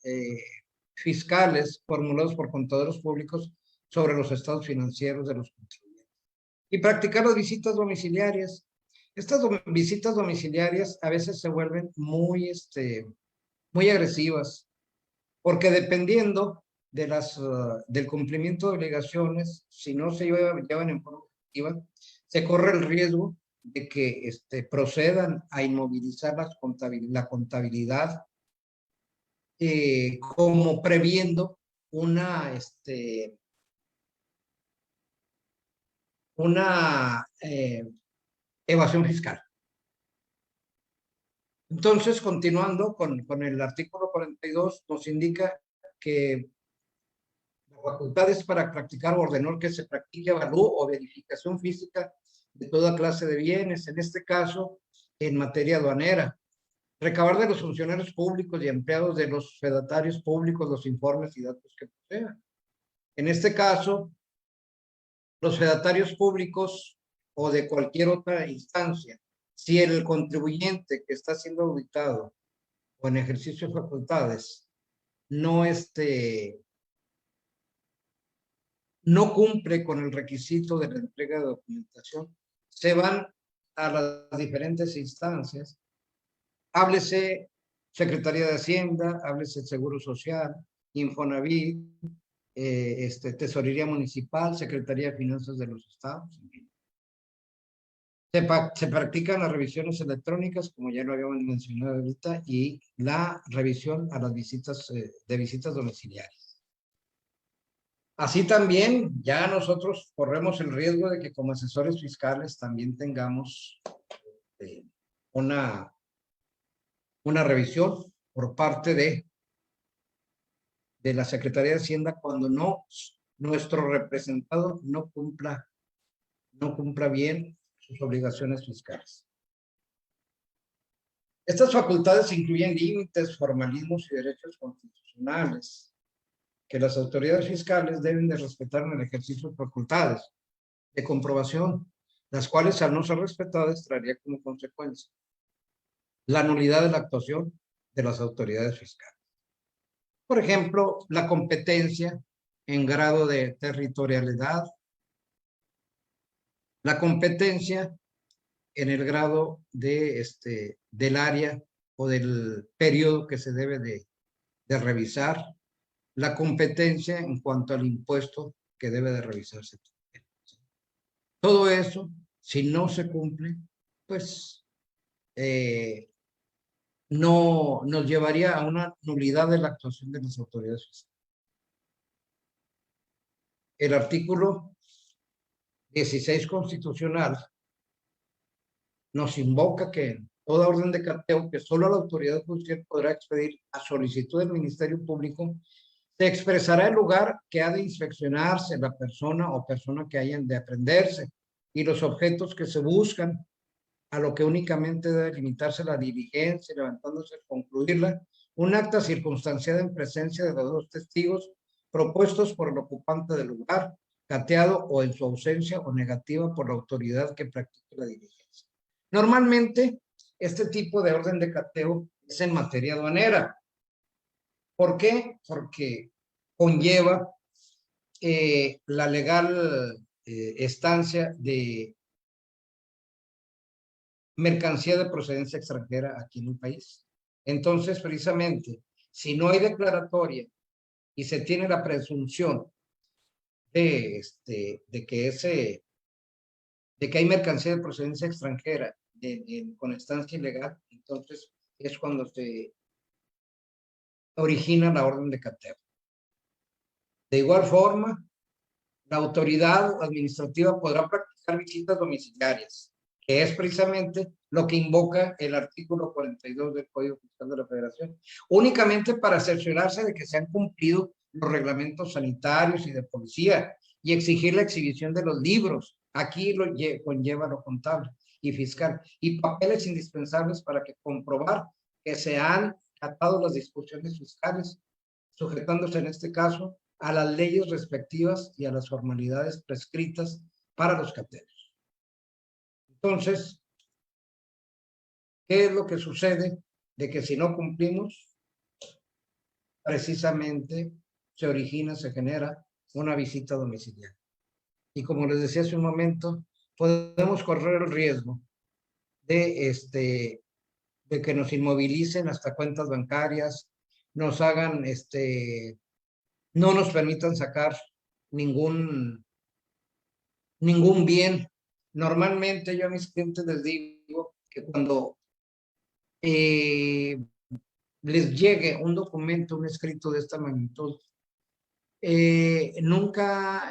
fiscales formulados por contadores públicos sobre los estados financieros de los contribuyentes y practicar las visitas domiciliarias. Estas visitas domiciliarias a veces se vuelven muy agresivas, porque dependiendo del cumplimiento de obligaciones, si no se llevan en forma efectiva, se corre el riesgo de que procedan a inmovilizar la contabilidad, como previendo una evasión fiscal. Entonces, continuando con el artículo 42, nos indica que facultades para practicar o ordenar que se practique avalúo o verificación física de toda clase de bienes, en este caso, en materia aduanera. Recabar de los funcionarios públicos y empleados de los fedatarios públicos los informes y datos que posean. En este caso, los fedatarios públicos o de cualquier otra instancia, si el contribuyente que está siendo auditado o en ejercicio de facultades no no cumple con el requisito de la entrega de documentación, se van a las diferentes instancias. Háblese Secretaría de Hacienda, háblese Seguro Social, Infonavit, Tesorería Municipal, Secretaría de Finanzas de los Estados. Se practican las revisiones electrónicas, como ya lo habíamos mencionado ahorita, y la revisión a las visitas de visitas domiciliarias. Así también, ya nosotros corremos el riesgo de que como asesores fiscales también tengamos una revisión por parte de la Secretaría de Hacienda cuando nuestro representado no cumpla bien sus obligaciones fiscales. Estas facultades incluyen límites, formalismos y derechos constitucionales que las autoridades fiscales deben de respetar en el ejercicio de facultades de comprobación, las cuales al no ser respetadas traería como consecuencia la nulidad de la actuación de las autoridades fiscales. Por ejemplo, la competencia en grado de territorialidad, la competencia en el grado del área o del periodo que se debe de revisar, la competencia en cuanto al impuesto que debe de revisarse. Todo eso, si no se cumple, pues no nos llevaría a una nulidad de la actuación de las autoridades fiscales. El artículo 16 constitucional nos invoca que toda orden de cateo que solo la autoridad judicial podrá expedir a solicitud del Ministerio Público, se expresará el lugar que ha de inspeccionarse, la persona o persona que hayan de aprenderse y los objetos que se buscan, a lo que únicamente debe limitarse la diligencia, levantándose a concluirla, un acta circunstanciada en presencia de los dos testigos propuestos por el ocupante del lugar, cateado o en su ausencia o negativa por la autoridad que practique la diligencia. Normalmente, este tipo de orden de cateo es en materia aduanera. ¿Por qué? Porque conlleva la legal estancia de mercancía de procedencia extranjera aquí en el país. Entonces, precisamente, si no hay declaratoria y se tiene la presunción de que hay mercancía de procedencia extranjera con estancia ilegal, entonces es cuando se origina la orden de cateo. De igual forma, la autoridad administrativa podrá practicar visitas domiciliarias, que es precisamente lo que invoca el artículo 42 del Código Fiscal de la Federación, únicamente para cerciorarse de que se han cumplido los reglamentos sanitarios y de policía y exigir la exhibición de los libros. Aquí conlleva lo contable y fiscal y papeles indispensables para que comprobar que se han acatado las disposiciones fiscales, sujetándose en este caso a las leyes respectivas y a las formalidades prescritas para los cateos. Entonces, ¿qué es lo que sucede? De que si no cumplimos, precisamente se genera una visita domiciliaria. Y como les decía hace un momento, podemos correr el riesgo de que nos inmovilicen hasta cuentas bancarias, nos hagan, no nos permitan sacar ningún bien. Normalmente yo a mis clientes les digo que cuando les llegue un documento, un escrito de esta magnitud, nunca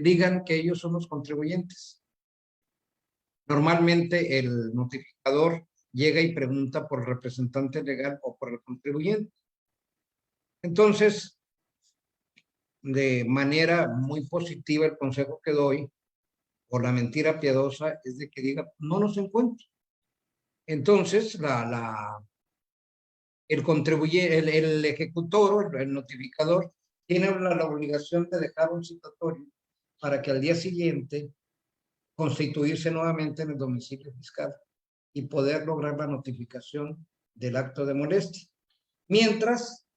digan que ellos son los contribuyentes. Normalmente el notificador llega y pregunta por el representante legal o por el contribuyente. Entonces, de manera muy positiva, el consejo que doy, por la mentira piadosa, es de que diga, no nos encuentro. Entonces, el ejecutor, el notificador, tiene la obligación de dejar un citatorio para que al día siguiente constituirse nuevamente en el domicilio fiscal y poder lograr la notificación del acto de molestia. Mientras,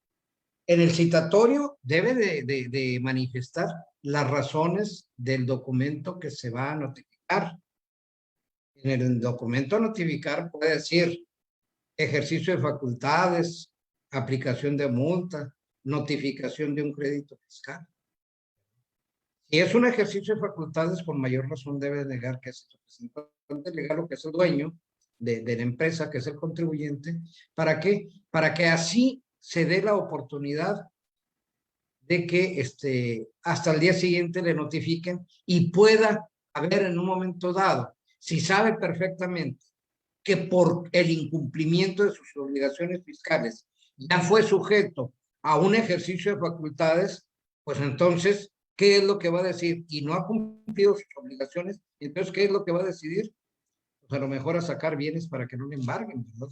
en el citatorio debe de manifestar las razones del documento que se va a notificar. En el documento a notificar puede decir ejercicio de facultades, aplicación de multa, notificación de un crédito fiscal. Si es un ejercicio de facultades, con mayor razón debe negar que es el representante legal o que es el dueño de la empresa, que es el contribuyente. ¿Para qué? Para que así se dé la oportunidad de que hasta el día siguiente le notifiquen y pueda haber en un momento dado, si sabe perfectamente que por el incumplimiento de sus obligaciones fiscales ya fue sujeto a un ejercicio de facultades, pues entonces, ¿qué es lo que va a decir? Y no ha cumplido sus obligaciones, entonces, ¿qué es lo que va a decidir? Pues a lo mejor a sacar bienes para que no le embarguen, ¿no?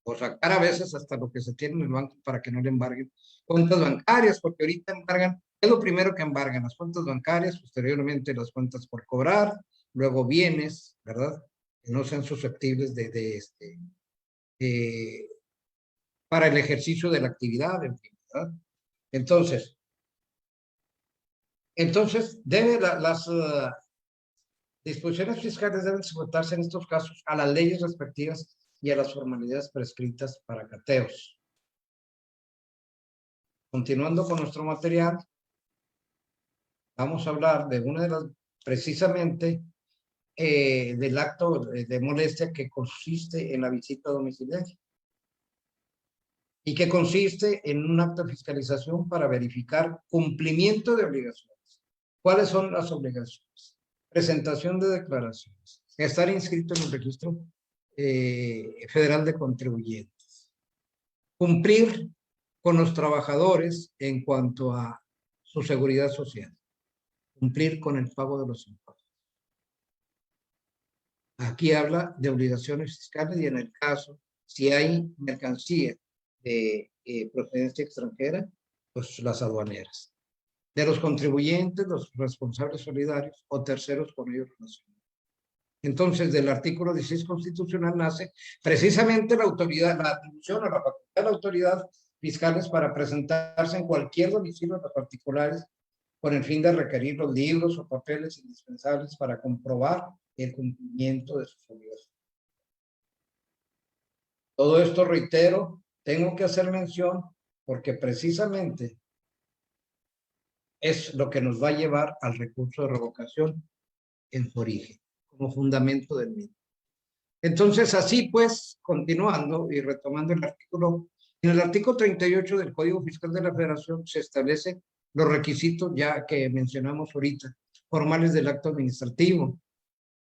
O sacar a veces hasta lo que se tiene en el banco para que no le embarguen. Cuentas bancarias, porque ahorita embargan, es lo primero que embargan, las cuentas bancarias, posteriormente las cuentas por cobrar, luego bienes, ¿verdad? Que no sean susceptibles para el ejercicio de la actividad, en fin, ¿verdad? Entonces las disposiciones fiscales deben sujetarse en estos casos a las leyes respectivas y a las formalidades prescritas para cateos. Continuando con nuestro material, vamos a hablar de una de las, precisamente, del acto de molestia que consiste en la visita domiciliaria y que consiste en un acto de fiscalización para verificar cumplimiento de obligaciones. ¿Cuáles son las obligaciones? Presentación de declaraciones, estar inscrito en el registro federal de contribuyentes, cumplir con los trabajadores en cuanto a su seguridad social, cumplir con el pago de los impuestos. Aquí habla de obligaciones fiscales y en el caso, si hay mercancía de procedencia extranjera, pues las aduaneras. De los contribuyentes, los responsables solidarios o terceros con ellos relacionados. Entonces, del artículo 16 constitucional nace precisamente la autoridad, la atribución o la facultad de la autoridad fiscales para presentarse en cualquier domicilio de los particulares con el fin de requerir los libros o papeles indispensables para comprobar el cumplimiento de sus obligaciones. Todo esto, reitero, tengo que hacer mención porque precisamente es lo que nos va a llevar al recurso de revocación en su origen, como fundamento del mismo. Entonces, así pues, continuando y retomando el artículo, en el artículo 38 del Código Fiscal de la Federación se establecen los requisitos ya que mencionamos ahorita, formales del acto administrativo.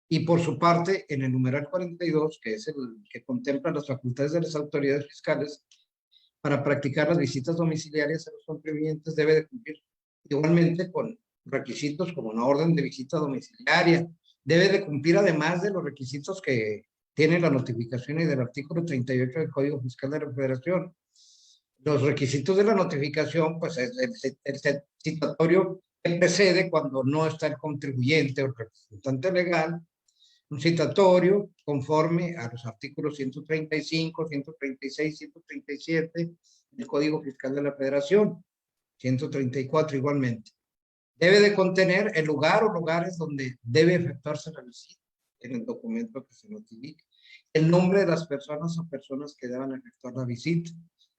Y por su parte, en el numeral 42, que es el que contempla las facultades de las autoridades fiscales para practicar las visitas domiciliarias a los contribuyentes, debe de cumplir igualmente con requisitos como una orden de visita domiciliaria, debe de cumplir además de los requisitos que tiene la notificación y del artículo 38 del Código Fiscal de la Federación. Los requisitos de la notificación, pues es el citatorio que precede cuando no está el contribuyente o el representante legal, un citatorio conforme a los artículos 135, 136, 137 del Código Fiscal de la Federación, 134 igualmente. Debe de contener el lugar o lugares donde debe efectuarse la visita en el documento que se notifique, el nombre de las personas o personas que deban efectuar la visita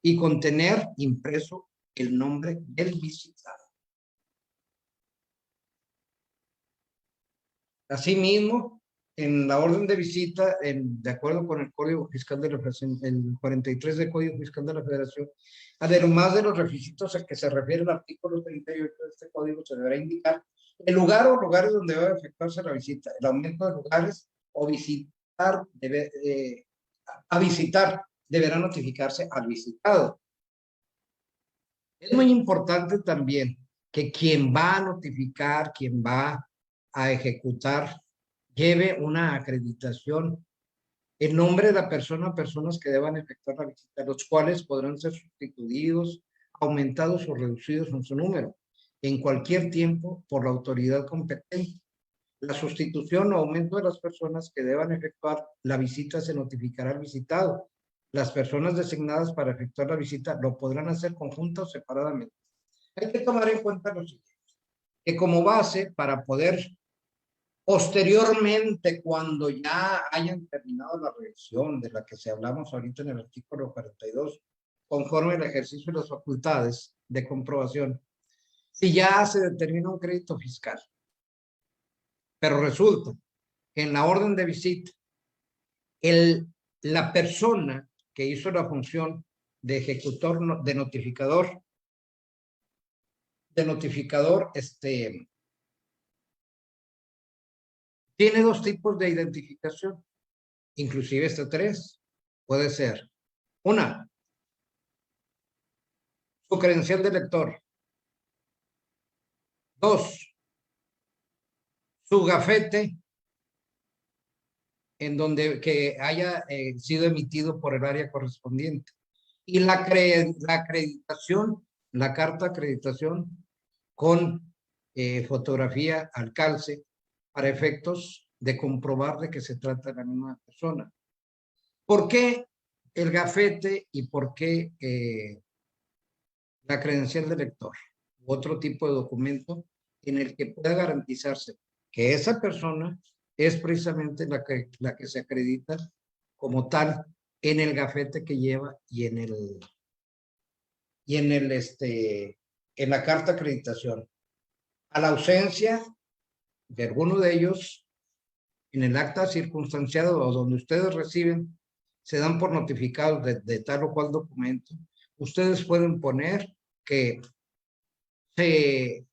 y contener impreso el nombre del visitado. Asimismo, en la orden de visita, de acuerdo con el Código Fiscal de la Federación, el 43 del Código Fiscal de la Federación, además de los requisitos a que se refiere el artículo 38 de este código, se deberá indicar el lugar o lugares donde debe efectuarse la visita, el aumento de lugares o visitar, a visitar, deberá notificarse al visitado. Es muy importante también que quien va a notificar, quien va a ejecutar, lleve una acreditación en nombre de la persona, personas que deban efectuar la visita, los cuales podrán ser sustituidos, aumentados o reducidos en su número en cualquier tiempo por la autoridad competente. La sustitución o aumento de las personas que deban efectuar la visita se notificará al visitado. Las personas designadas para efectuar la visita lo podrán hacer conjunta o separadamente. Hay que tomar en cuenta lo siguiente, que como base para poder posteriormente, cuando ya hayan terminado la revisión de la que se hablamos ahorita en el artículo 42, conforme al ejercicio de las facultades de comprobación, si ya se determina un crédito fiscal, pero resulta que en la orden de visita, la persona que hizo la función de ejecutor, de notificador, tiene dos tipos de identificación, inclusive tres. Puede ser una, su credencial de lector. Dos, su gafete en donde que haya sido emitido por el área correspondiente. Y la acreditación, la carta de acreditación con fotografía al calce para efectos de comprobar de que se trata de la misma persona. ¿Por qué el gafete y por qué la credencial de lector? Otro tipo de documento en el que pueda garantizarse que esa persona es precisamente la que se acredita como tal en el gafete que lleva y en la carta de acreditación. A la ausencia de alguno de ellos, en el acta circunstanciado o donde ustedes reciben, se dan por notificados de tal o cual documento, ustedes pueden poner que se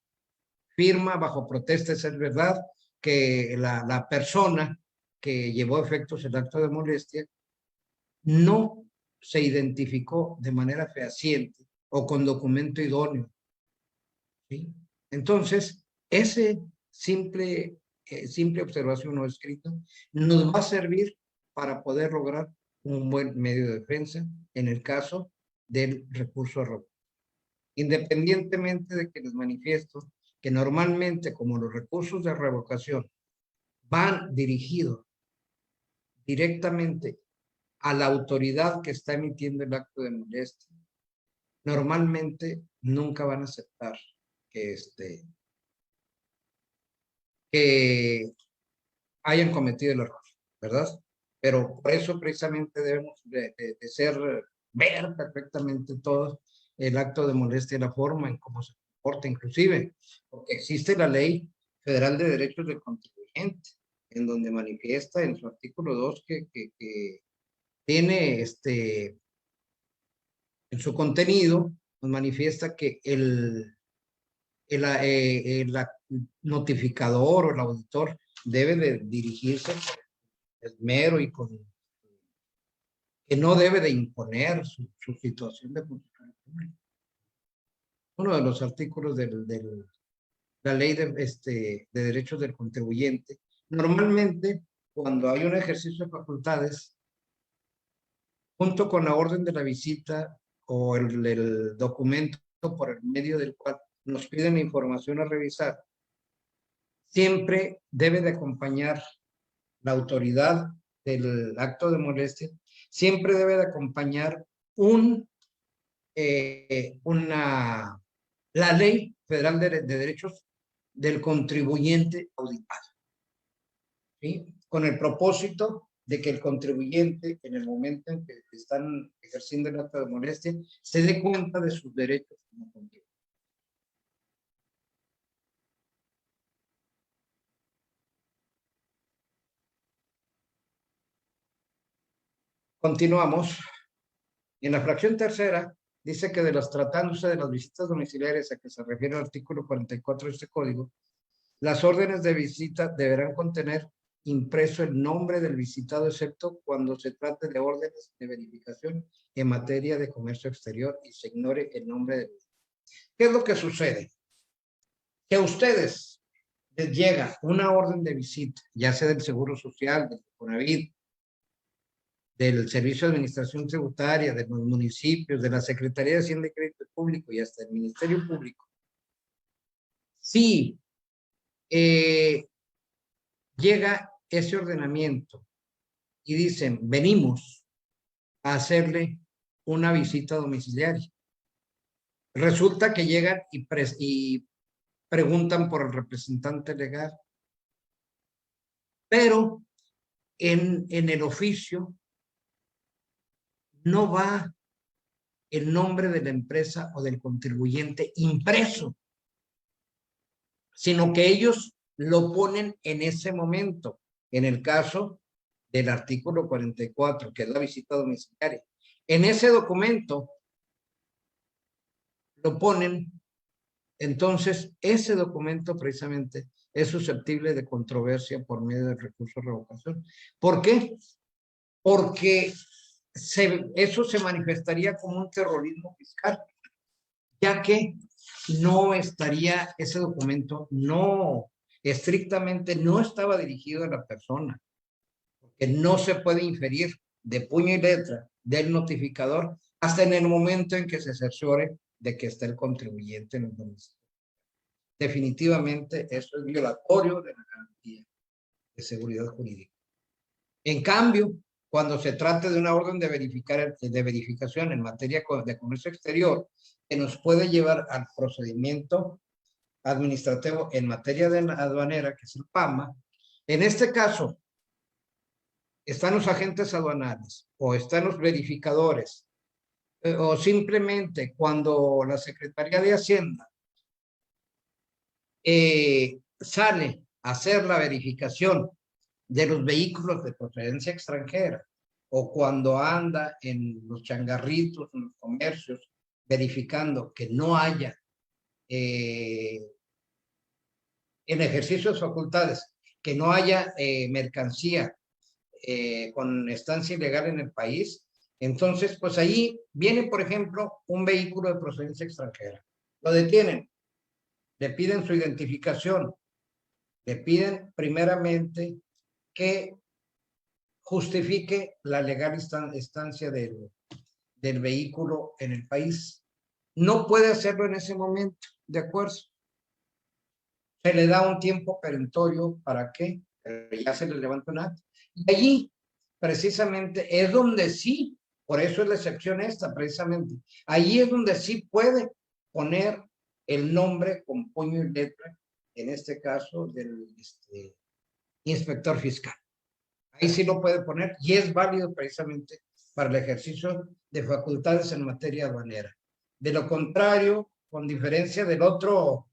firma bajo protesta de ser verdad que la persona que llevó a efectos el acto de molestia no se identificó de manera fehaciente o con documento idóneo. ¿Sí? Entonces, ese simple observación o escrito nos va a servir para poder lograr un buen medio de defensa en el caso del recurso a revocación. Independientemente de que les manifiesto que normalmente, como los recursos de revocación van dirigidos directamente a la autoridad que está emitiendo el acto de molestia, normalmente nunca van a aceptar que hayan cometido el error, ¿verdad? Pero por eso precisamente debemos de ver perfectamente todo el acto de molestia, la forma en cómo se comporta, inclusive, porque existe la Ley Federal de Derechos del Contribuyente, en donde manifiesta en su artículo 2 que tiene en su contenido, nos manifiesta que el notificador o el auditor debe de dirigirse con esmero y con que no debe de imponer su situación de funcionario público. Uno de los artículos de la ley de derechos del contribuyente. Normalmente, cuando hay un ejercicio de facultades, junto con la orden de la visita o el documento por el medio del cual nos piden información a revisar, siempre debe de acompañar la autoridad del acto de molestia, siempre debe de acompañar la Ley Federal de Derechos del Contribuyente auditado, ¿sí? Con el propósito de que el contribuyente, en el momento en que están ejerciendo el acto de molestia, se dé cuenta de sus derechos como contribuyente. Continuamos. En la fracción tercera, dice que tratándose de las visitas domiciliarias a que se refiere el artículo 44 de este código, las órdenes de visita deberán contener impreso el nombre del visitado, excepto cuando se trate de órdenes de verificación en materia de comercio exterior y se ignore el nombre del. ¿Qué es lo que sucede? Que a ustedes les llega una orden de visita, ya sea del Seguro Social, del Infonavit, del Servicio de Administración Tributaria, de los municipios, de la Secretaría de Hacienda y Crédito Público y hasta el Ministerio Público. Si llega ese ordenamiento y dicen, venimos a hacerle una visita domiciliaria. Resulta que llegan y preguntan por el representante legal. Pero en el oficio no va el nombre de la empresa o del contribuyente impreso, sino que ellos lo ponen en ese momento, en el caso del artículo 44, que es la visita domiciliaria. En ese documento lo ponen, entonces ese documento precisamente es susceptible de controversia por medio del recurso de revocación. ¿Por qué? Porque eso se manifestaría como un terrorismo fiscal, ya que no estaría ese documento, no estrictamente no estaba dirigido a la persona, porque no se puede inferir de puño y letra del notificador hasta en el momento en que se cerciore de que está el contribuyente en el domicilio. Definitivamente eso es violatorio de la garantía de seguridad jurídica. En cambio, cuando se trate de una orden de verificación en materia de comercio exterior, que nos puede llevar al procedimiento administrativo en materia de aduanera, que es el PAMA, en este caso, están los agentes aduanales o están los verificadores, o simplemente cuando la Secretaría de Hacienda sale a hacer la verificación de los vehículos de procedencia extranjera, o cuando anda en los changarritos, en los comercios, verificando que no haya en ejercicio de facultades, que no haya mercancía con estancia ilegal en el país, entonces pues ahí viene, por ejemplo, un vehículo de procedencia extranjera. Lo detienen, le piden su identificación, le piden primeramente que justifique la legal estancia del vehículo en el país. No puede hacerlo en ese momento, ¿de acuerdo? Se le da un tiempo perentorio para que ya se le levanta un acta. Y allí, precisamente, es donde sí, por eso es la excepción esta, precisamente. Allí es donde sí puede poner el nombre con puño y letra, en este caso, del inspector fiscal. Ahí sí lo puede poner y es válido precisamente para el ejercicio de facultades en materia aduanera. De lo contrario, con diferencia del otro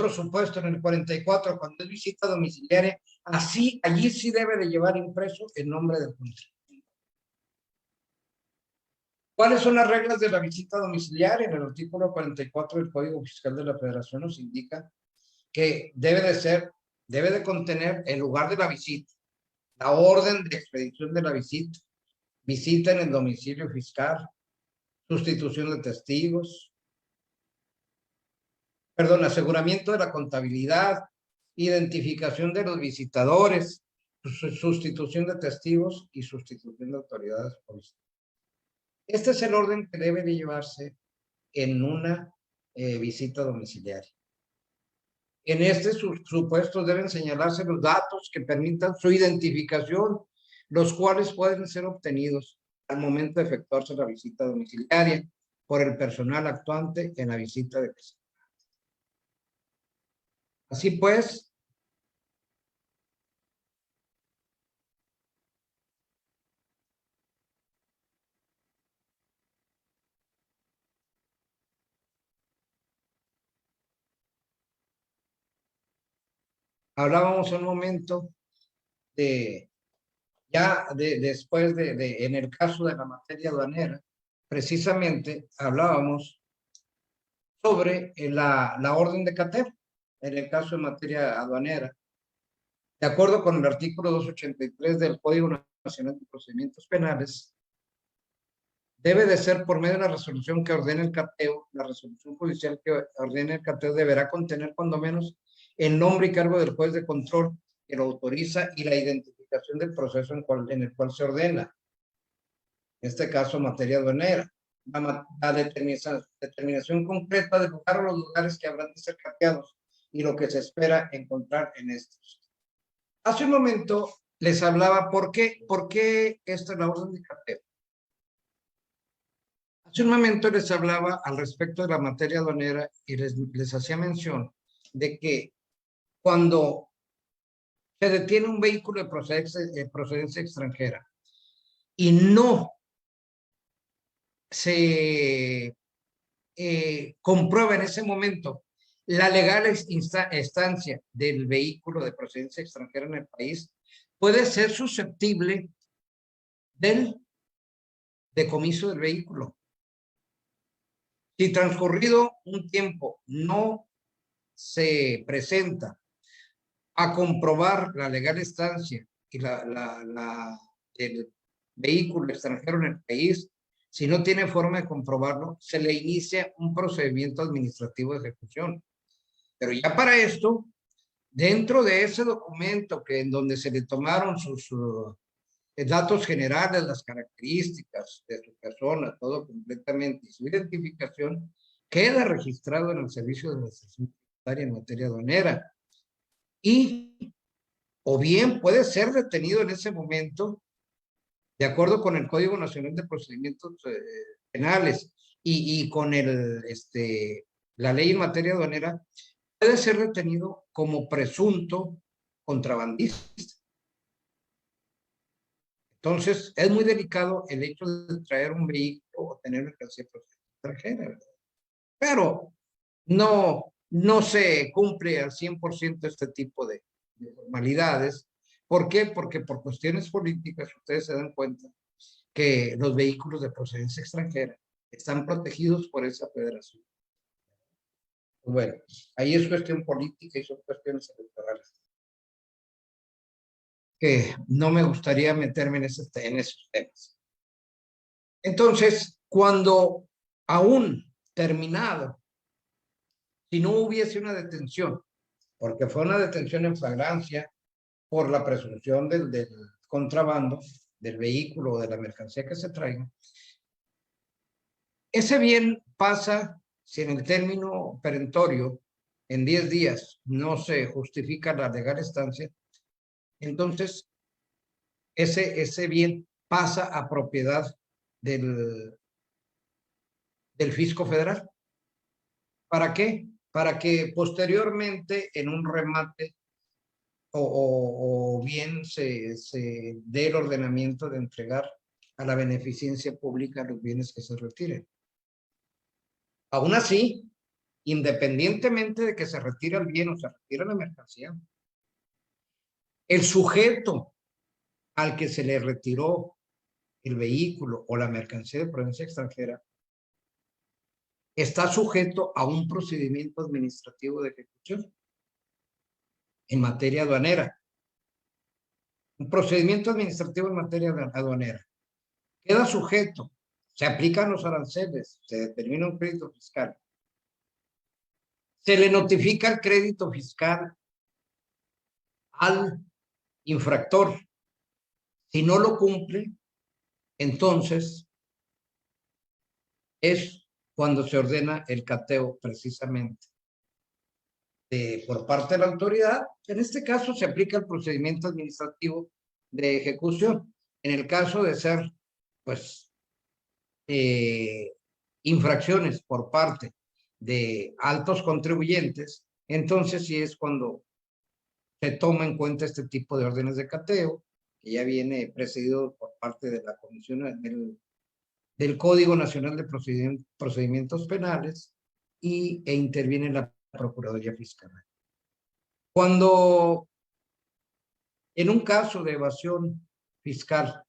supuesto en el 44, cuando es visita domiciliaria, allí sí debe de llevar impreso el nombre del contribuyente. ¿Cuáles son las reglas de la visita domiciliaria? En el artículo 44 del Código Fiscal de la Federación nos indica que debe de contener el lugar de la visita, la orden de expedición de la visita, visita en el domicilio fiscal, sustitución de testigos, aseguramiento de la contabilidad, identificación de los visitadores, sustitución de testigos y sustitución de autoridades policiales. Este es el orden que debe de llevarse en una visita domiciliaria. En este supuesto deben señalarse los datos que permitan su identificación, los cuales pueden ser obtenidos al momento de efectuarse la visita domiciliaria por el personal actuante en la visita de visita. Así pues, hablábamos un momento después en el caso de la materia aduanera, precisamente hablábamos sobre la orden de cateo, en el caso de materia aduanera. De acuerdo con el artículo 283 del Código Nacional de Procedimientos Penales, debe de ser por medio de la resolución que ordene el cateo. La resolución judicial que ordene el cateo deberá contener cuando menos el nombre y cargo del juez de control que lo autoriza y la identificación del proceso en el cual se ordena. En este caso, materia aduanera. La determinación concreta del lugar o los lugares que habrán de ser cateados y lo que se espera encontrar en estos. Hace un momento les hablaba por qué esta es la orden de cateo. Hace un momento les hablaba al respecto de la materia aduanera y les hacía mención de que cuando se detiene un vehículo de procedencia extranjera y no se comprueba en ese momento la legal estancia del vehículo de procedencia extranjera en el país, puede ser susceptible del decomiso del vehículo. Si transcurrido un tiempo no se presenta a comprobar la legal estancia y el vehículo extranjero en el país, si no tiene forma de comprobarlo, se le inicia un procedimiento administrativo de ejecución. Pero ya para esto, dentro de ese documento en donde se le tomaron sus datos generales, las características de su persona, todo completamente, y su identificación, queda registrado en el Servicio de Administración Tributaria en materia aduanera. Y, o bien puede ser detenido en ese momento, de acuerdo con el Código Nacional de Procedimientos Penales y con la ley en materia aduanera, puede ser detenido como presunto contrabandista. Entonces, es muy delicado el hecho de traer un vehículo o tener mercancía extranjera, ¿verdad? Pero no se cumple al 100% este tipo de formalidades. ¿Por qué? Porque por cuestiones políticas, ustedes se dan cuenta que los vehículos de procedencia extranjera están protegidos por esa federación. Bueno, ahí es cuestión política y son cuestiones electorales, que no me gustaría meterme en esos temas. Entonces, cuando aún terminado, si no hubiese una detención, porque fue una detención en flagrancia por la presunción del contrabando del vehículo o de la mercancía que se traiga, ese bien pasa, si en el término perentorio, en 10 días, no se justifica la legal estancia, entonces ese bien pasa a propiedad del fisco federal. ¿Para qué? Para que posteriormente en un remate o bien se dé el ordenamiento de entregar a la beneficencia pública los bienes que se retiren. Aún así, independientemente de que se retire el bien o se retire la mercancía, el sujeto al que se le retiró el vehículo o la mercancía de procedencia extranjera está sujeto a un procedimiento administrativo de ejecución en materia aduanera. Un procedimiento administrativo en materia aduanera. Queda sujeto, se aplican los aranceles, se determina un crédito fiscal. Se le notifica el crédito fiscal al infractor. Si no lo cumple, entonces es cuando se ordena el cateo precisamente por parte de la autoridad. En este caso se aplica el procedimiento administrativo de ejecución. En el caso de ser, pues, infracciones por parte de altos contribuyentes, entonces sí es cuando se toma en cuenta este tipo de órdenes de cateo, que ya viene precedido por parte de la Comisión del Código Nacional de Procedimientos Penales e interviene la Procuraduría Fiscal. Cuando en un caso de evasión fiscal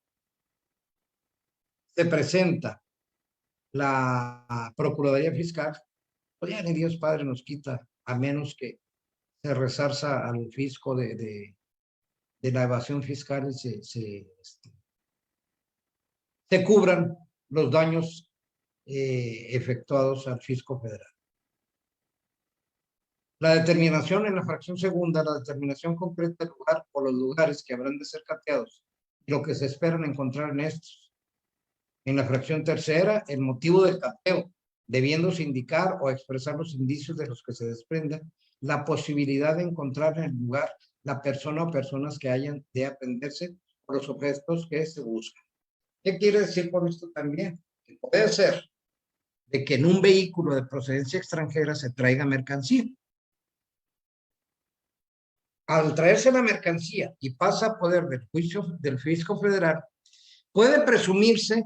se presenta la Procuraduría Fiscal, pues ya ni Dios Padre nos quita, a menos que se resarza al fisco de de la evasión fiscal y se cubran los daños efectuados al fisco federal. La determinación en la fracción segunda, la determinación concreta del lugar o los lugares que habrán de ser cateados y lo que se esperan encontrar en estos. En la fracción tercera, el motivo del cateo, debiéndose indicar o expresar los indicios de los que se desprenda la posibilidad de encontrar en el lugar la persona o personas que hayan de atenderse por los objetos que se buscan. ¿Qué quiere decir con esto también? Que puede ser de que en un vehículo de procedencia extranjera se traiga mercancía. Al traerse la mercancía y pasa a poder del fisco federal, puede presumirse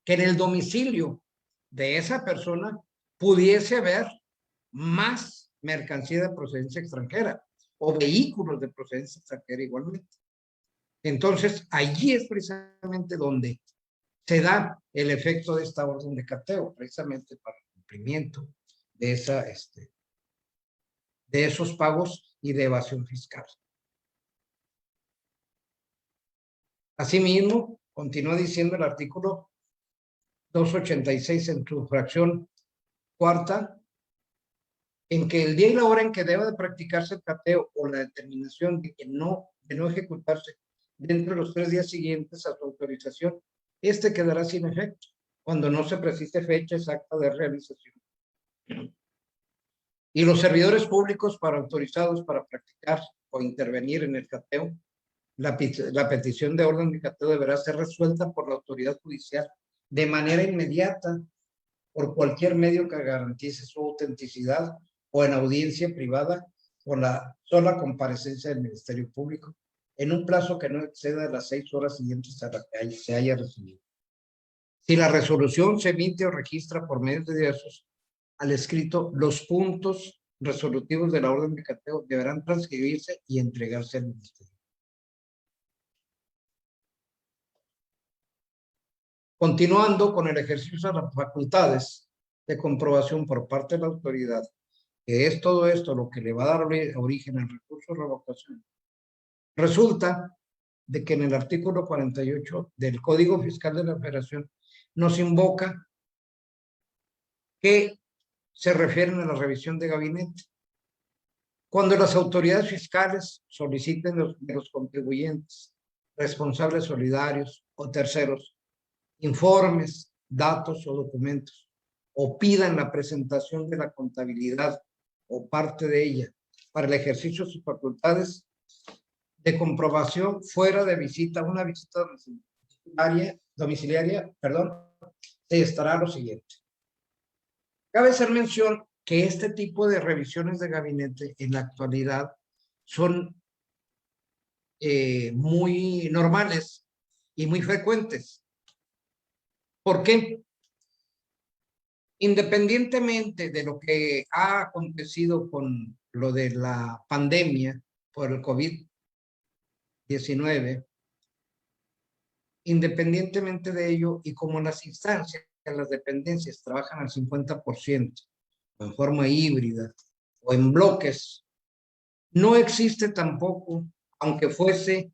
que en el domicilio de esa persona pudiese haber más mercancía de procedencia extranjera o vehículos de procedencia extranjera igualmente. Entonces, allí es precisamente donde se da el efecto de esta orden de cateo, precisamente para el cumplimiento de esos pagos y de evasión fiscal. Asimismo, continúa diciendo el artículo 286 en su fracción cuarta, en que el día y la hora en que deba de practicarse el cateo o la determinación de no ejecutarse dentro de los 3 días siguientes a su autorización, quedará sin efecto cuando no se precise fecha exacta de realización. Y los servidores públicos autorizados para practicar o intervenir en el cateo, la petición de orden de cateo deberá ser resuelta por la autoridad judicial de manera inmediata por cualquier medio que garantice su autenticidad o en audiencia privada con la sola comparecencia del Ministerio Público en un plazo que no exceda las 6 horas siguientes a la que se haya recibido. Si la resolución se emite o registra por medios diversos al escrito, los puntos resolutivos de la orden de cateo deberán transcribirse y entregarse al Ministerio. Continuando con el ejercicio de las facultades de comprobación por parte de la autoridad, que es todo esto lo que le va a dar origen al recurso de revocación, resulta de que en el artículo 48 del Código Fiscal de la Federación nos invoca que se refieren a la revisión de gabinete. Cuando las autoridades fiscales soliciten de los contribuyentes, responsables solidarios o terceros, informes, datos o documentos, o pidan la presentación de la contabilidad o parte de ella para el ejercicio de sus facultades de comprobación fuera de visita, una visita domiciliaria, se estará lo siguiente. Cabe hacer mención que este tipo de revisiones de gabinete en la actualidad son muy normales y muy frecuentes. ¿Por qué? Independientemente de lo que ha acontecido con lo de la pandemia por el COVID-19, independientemente de ello, y como las instancias, las dependencias trabajan al 50%, o en forma híbrida, o en bloques, no existe tampoco, aunque fuese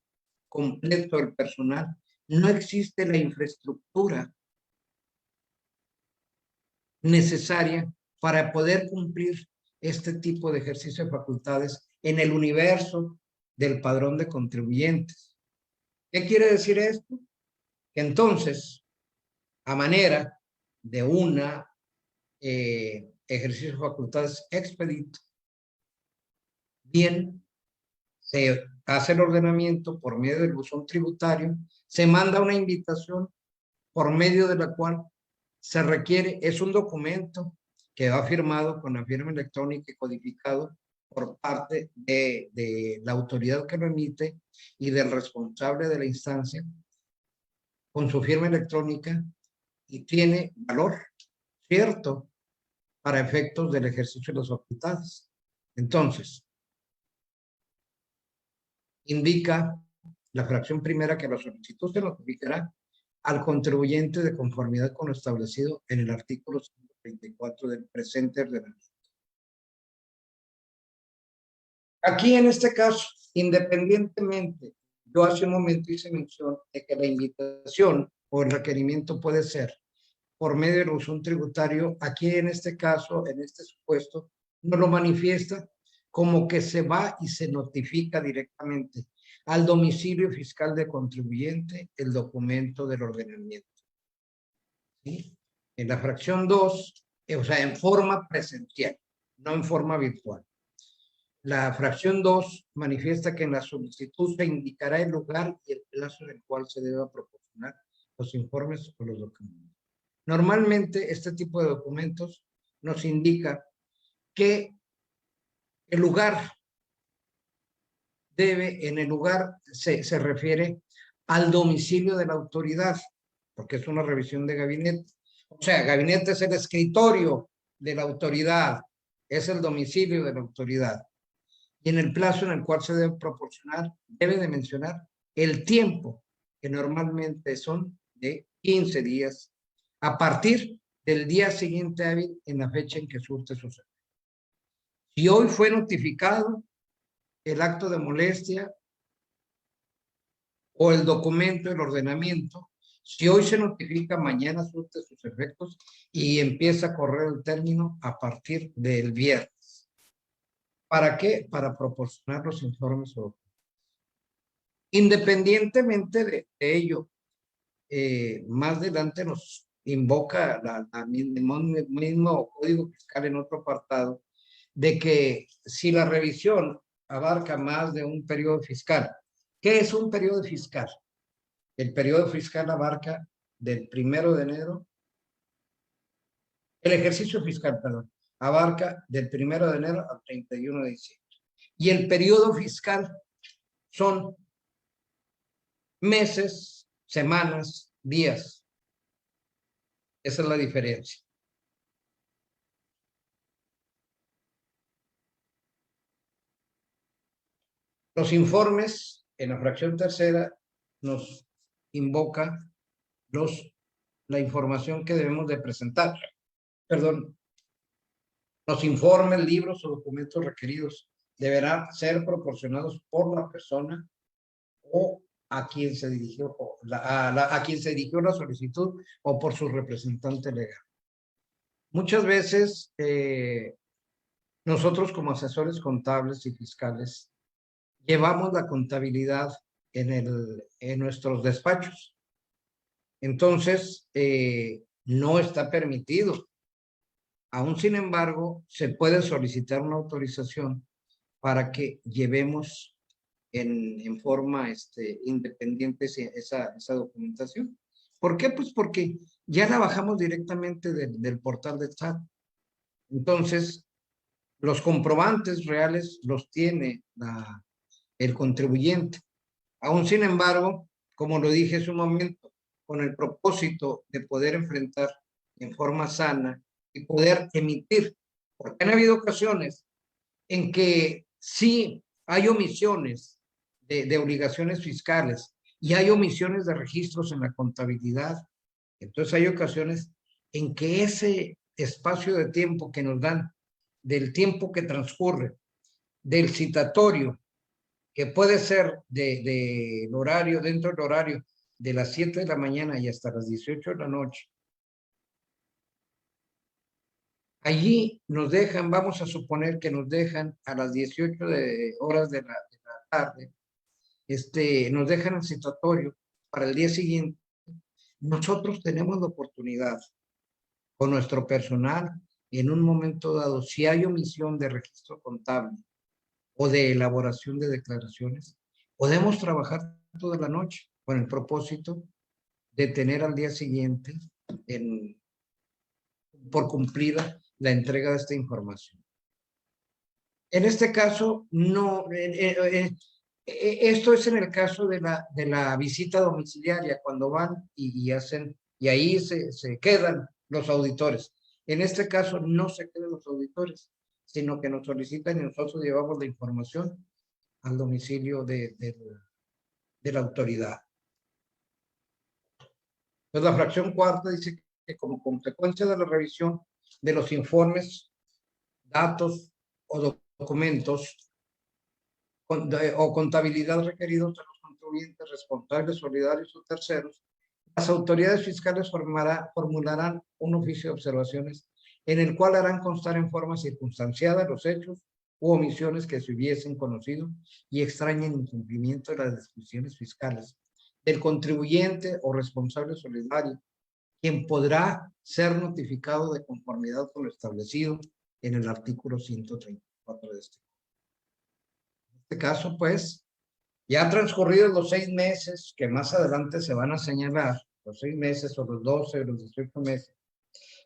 completo el personal, no existe la infraestructura necesaria para poder cumplir este tipo de ejercicio de facultades en el universo del padrón de contribuyentes. ¿Qué quiere decir esto? Que entonces, a manera de una ejercicio de facultades expedito, bien, se hace el ordenamiento por medio del buzón tributario, se manda una invitación por medio de la cual se requiere, es un documento que va firmado con la firma electrónica y codificado por parte de la autoridad que lo emite y del responsable de la instancia con su firma electrónica y tiene valor cierto para efectos del ejercicio de las facultades. Entonces, indica la fracción primera que la solicitud se notificará al contribuyente de conformidad con lo establecido en el artículo 134 del presente ordenamiento. Aquí en este caso, independientemente Yo hace un momento hice mención de que la invitación o el requerimiento puede ser por medio del buzón tributario. Aquí en este caso, en este supuesto, no lo manifiesta como que se va y se notifica directamente al domicilio fiscal de contribuyente el documento del ordenamiento. ¿Sí? En la fracción 2, o sea, en forma presencial, no en forma virtual. La fracción 2 manifiesta que en la solicitud se indicará el lugar y el plazo en el cual se deba proporcionar los informes o los documentos. Normalmente, este tipo de documentos nos indica que el lugar en el lugar se refiere al domicilio de la autoridad, porque es una revisión de gabinete. O sea, gabinete es el escritorio de la autoridad, es el domicilio de la autoridad. Y en el plazo en el cual se debe proporcionar, debe de mencionar el tiempo, que normalmente son de 15 días, a partir del día siguiente hábil en la fecha en que surte su servicio. Si hoy fue notificado el acto de molestia o el documento, el ordenamiento, si hoy se notifica, mañana surte sus efectos y empieza a correr el término a partir del viernes. ¿Para qué? Para proporcionar los informes o documentos. Independientemente de ello, más adelante nos invoca el mismo código fiscal en otro apartado, de que si la revisión abarca más de un periodo fiscal. ¿Qué es un periodo fiscal? El periodo fiscal abarca del 1 de enero, el ejercicio fiscal, perdón, abarca del 1 de enero al 31 de diciembre. Y el periodo fiscal son meses, semanas, días. Esa es la diferencia. Los informes en la fracción tercera nos invoca la información que debemos de presentar. Perdón, los informes, libros o documentos requeridos deberán ser proporcionados por la persona o a quien se dirigió, a quien se dirigió la solicitud o por su representante legal. Muchas veces nosotros como asesores contables y fiscales llevamos la contabilidad en nuestros despachos. Entonces, no está permitido. Aún sin embargo, se puede solicitar una autorización para que llevemos en forma independiente esa documentación. ¿Por qué? Pues porque ya la bajamos directamente del portal de SAT. Entonces, los comprobantes reales los tiene el contribuyente. Aún sin embargo, como lo dije hace un momento, con el propósito de poder enfrentar en forma sana y poder emitir, porque han habido ocasiones en que sí hay omisiones de obligaciones fiscales y hay omisiones de registros en la contabilidad. Entonces hay ocasiones en que ese espacio de tiempo que nos dan, del tiempo que transcurre, del citatorio, que puede ser del horario, dentro del horario de las 7 de la mañana y hasta las 18 de la noche. Allí nos dejan, vamos a suponer que nos dejan a las 18 horas de la tarde, nos dejan el citatorio para el día siguiente. Nosotros tenemos la oportunidad con nuestro personal, en un momento dado, si hay omisión de registro contable o de elaboración de declaraciones, podemos trabajar toda la noche con el propósito de tener al día siguiente por cumplida la entrega de esta información. En este caso, no, esto es en el caso de la visita domiciliaria, cuando van y hacen, y ahí se quedan los auditores. En este caso no se quedan los auditores, sino que nos solicitan y nosotros llevamos la información al domicilio de la autoridad. Pues la fracción cuarta dice que como consecuencia de la revisión de los informes, datos o documentos o contabilidad requeridos de los contribuyentes, responsables solidarios o terceros, las autoridades fiscales formularán un oficio de observaciones en el cual harán constar en forma circunstanciada los hechos u omisiones que se hubiesen conocido y extrañen incumplimiento de las disposiciones fiscales del contribuyente o responsable solidario, quien podrá ser notificado de conformidad con lo establecido en el artículo 134 de este. En este caso, pues, ya transcurridos los 6 meses, que más adelante se van a señalar, los 6 meses o los 12 o los 18 meses,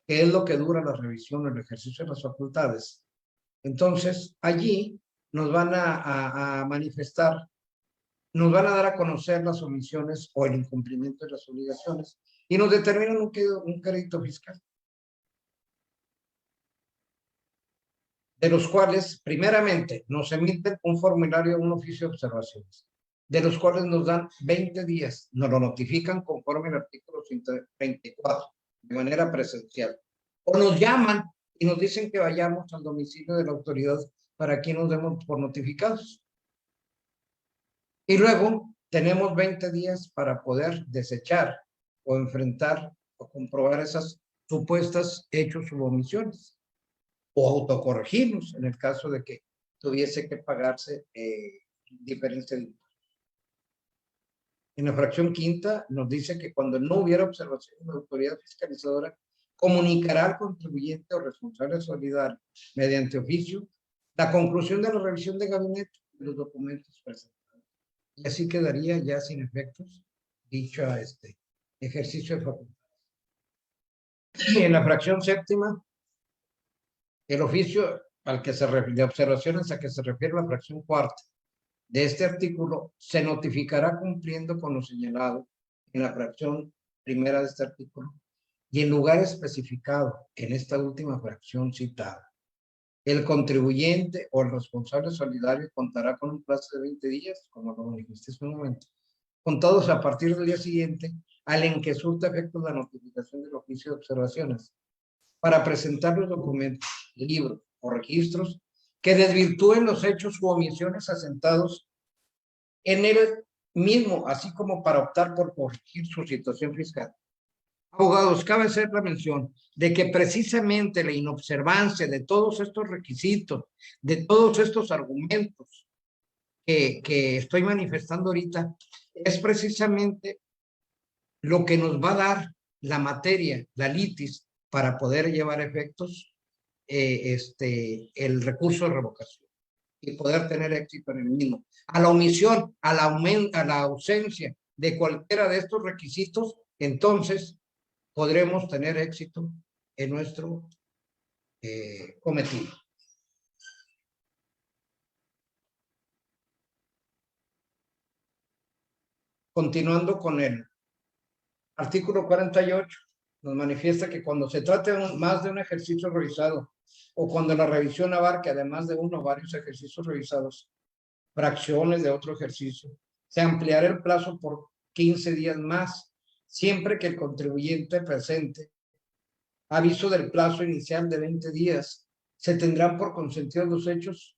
que es lo que dura la revisión o el ejercicio de las facultades. Entonces, allí nos van a manifestar, nos van a dar a conocer las omisiones o el incumplimiento de las obligaciones y nos determinan un crédito fiscal, de los cuales, primeramente, nos emiten un formulario, un oficio de observaciones, de los cuales nos dan 20 días, nos lo notifican conforme al artículo 134, de manera presencial, o nos llaman y nos dicen que vayamos al domicilio de la autoridad para que nos demos por notificados. Y luego tenemos 20 días para poder desechar o enfrentar o comprobar esas supuestas hechos u omisiones, o autocorregirnos en el caso de que tuviese que pagarse diferencia de impuestos. En la fracción quinta nos dice que cuando no hubiera observación de la autoridad fiscalizadora, comunicará al contribuyente o responsable solidario mediante oficio la conclusión de la revisión de gabinete de los documentos presentados. Y así quedaría ya sin efectos dicho ejercicio de facultades. Y en la fracción séptima, el oficio al que se refiere, de observaciones a que se refiere la fracción cuarta de este artículo, se notificará cumpliendo con lo señalado en la fracción primera de este artículo y en lugar especificado en esta última fracción citada. El contribuyente o el responsable solidario contará con un plazo de 20 días, como lo manifesté hace un momento, contados a partir del día siguiente al en que surta efectos la notificación del oficio de observaciones, para presentar los documentos, libros o registros que desvirtúen los hechos u omisiones asentados en él mismo, así como para optar por corregir su situación fiscal. Abogados, cabe hacer la mención de que precisamente la inobservancia de todos estos requisitos, de todos estos argumentos que estoy manifestando ahorita, es precisamente lo que nos va a dar la materia, la litis, para poder llevar a efectos el recurso de revocación y poder tener éxito en el mismo. A la omisión, a la ausencia de cualquiera de estos requisitos, entonces podremos tener éxito en nuestro cometido. Continuando con el artículo 48, nos manifiesta que cuando se trate más de un ejercicio revisado o cuando la revisión abarque además de uno o varios ejercicios revisados, fracciones de otro ejercicio, se ampliará el plazo por 15 días más, siempre que el contribuyente presente aviso del plazo inicial de 20 días. Se tendrán por consentidos los hechos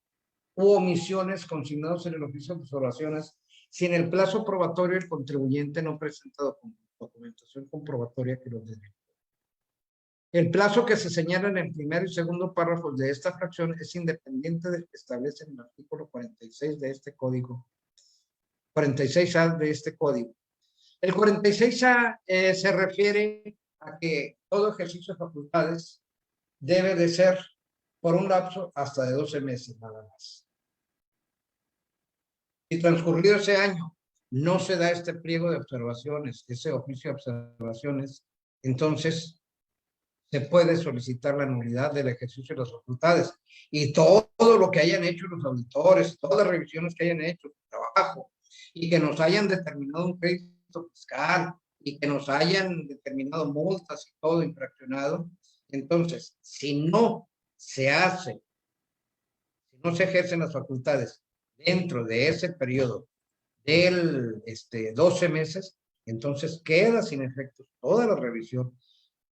u omisiones consignados en el oficio de observaciones si en el plazo probatorio el contribuyente no presenta documentación comprobatoria que los desvirtúe. El plazo que se señala en el primero y segundo párrafos de esta fracción es independiente del que establece en el artículo 46 de este código, 46A de este código. El 46A se refiere a que todo ejercicio de facultades debe de ser por un lapso hasta de 12 meses nada más. Si transcurrido ese año no se da este pliego de observaciones, ese oficio de observaciones, entonces se puede solicitar la nulidad del ejercicio de las facultades y todo lo que hayan hecho los auditores, todas las revisiones que hayan hecho, trabajo, y que nos hayan determinado un crédito fiscal y que nos hayan determinado multas y todo infraccionado. Entonces, si no se hace, si no se ejercen las facultades dentro de ese periodo del 12 meses, entonces queda sin efecto toda la revisión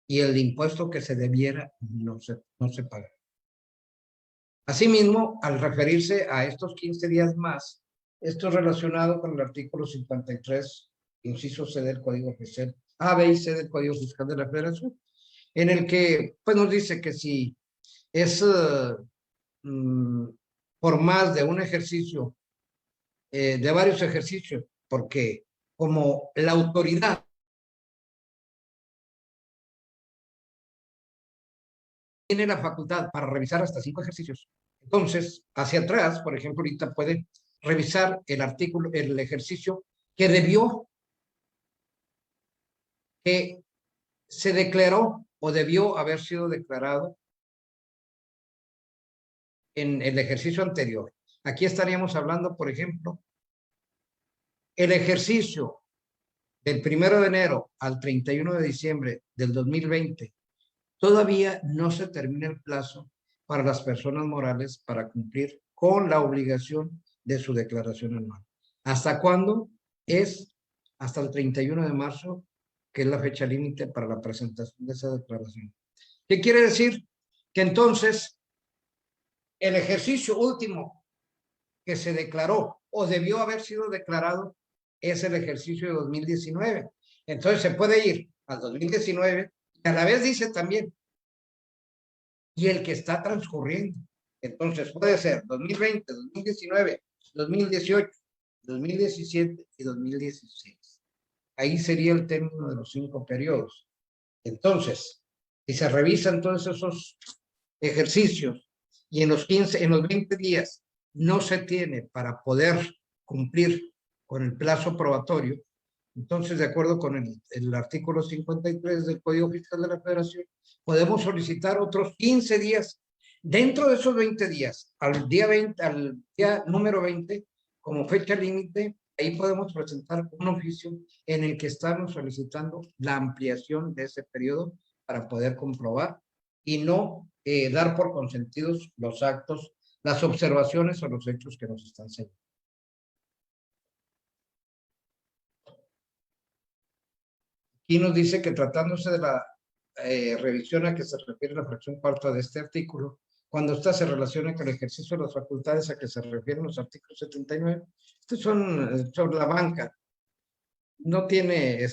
y el impuesto que se debiera no se paga. Asimismo, al referirse a estos 15 días más, Esto es relacionado con el artículo 53, inciso C del Código Fiscal, A, B y C del Código Fiscal de la Federación, en el que pues, nos dice que si es por más de un ejercicio, de varios ejercicios, porque como la autoridad tiene la facultad para revisar hasta 5 ejercicios, entonces, hacia atrás, por ejemplo, ahorita puede revisar el artículo, el ejercicio que que se declaró o debió haber sido declarado en el ejercicio anterior. Aquí estaríamos hablando, por ejemplo, el ejercicio del 1 de enero al 31 de diciembre del 2020, todavía no se termina el plazo para las personas morales para cumplir con la obligación de su declaración anual. ¿Hasta cuándo? Es hasta el 31 de marzo, que es la fecha límite para la presentación de esa declaración. ¿Qué quiere decir? Que entonces el ejercicio último que se declaró o debió haber sido declarado es el ejercicio de 2019. Entonces se puede ir al 2019 y a la vez dice también y el que está transcurriendo. Entonces puede ser 2020, 2019, 2018, 2017 y 2016. Ahí sería el término de los 5 periodos. Entonces, si se revisan todos esos ejercicios y en los 20 días no se tiene para poder cumplir con el plazo probatorio, entonces, de acuerdo con el artículo 53 del Código Fiscal de la Federación, podemos solicitar otros 15 días. Dentro de esos 20 días, al día número 20, como fecha límite, ahí podemos presentar un oficio en el que estamos solicitando la ampliación de ese periodo para poder comprobar y no dar por consentidos los actos, las observaciones o los hechos que nos están señalando. Y nos dice que tratándose de la revisión a que se refiere la fracción cuarta de este artículo, cuando ésta se relaciona con el ejercicio de las facultades a que se refieren los artículos 79, estos son sobre la banca. No tiene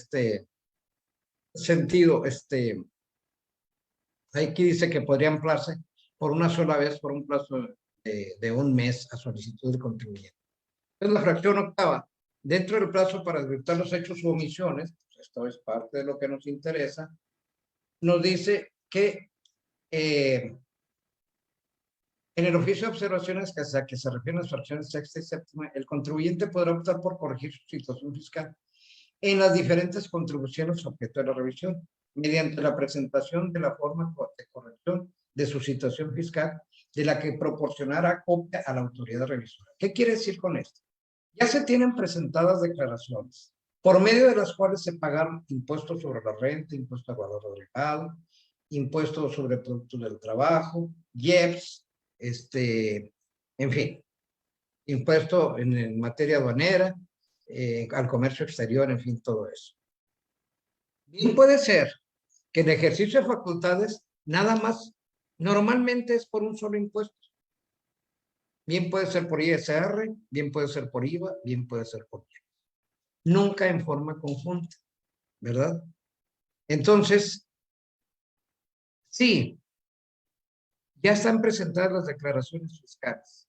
sentido, aquí dice que podría ampliarse por una sola vez por un plazo de un mes a solicitud del contribuyente. Entonces, la fracción octava, dentro del plazo para desvirtuar los hechos u omisiones, pues esto es parte de lo que nos interesa, nos dice que en el oficio de observaciones a que se refieren las fracciones sexta y séptima, el contribuyente podrá optar por corregir su situación fiscal en las diferentes contribuciones objeto de la revisión, mediante la presentación de la forma de corrección de su situación fiscal, de la que proporcionará copia a la autoridad revisora. ¿Qué quiere decir con esto? Ya se tienen presentadas declaraciones, por medio de las cuales se pagaron impuestos sobre la renta, impuesto al valor agregado, impuestos sobre productos del trabajo, IEPS, en fin, impuesto en materia aduanera, al comercio exterior, en fin, todo eso. Bien puede ser que el ejercicio de facultades nada más normalmente es por un solo impuesto. Bien puede ser por ISR, bien puede ser por IVA, bien puede ser por IEPS. Nunca en forma conjunta, ¿verdad? Entonces, sí, ya están presentadas las declaraciones fiscales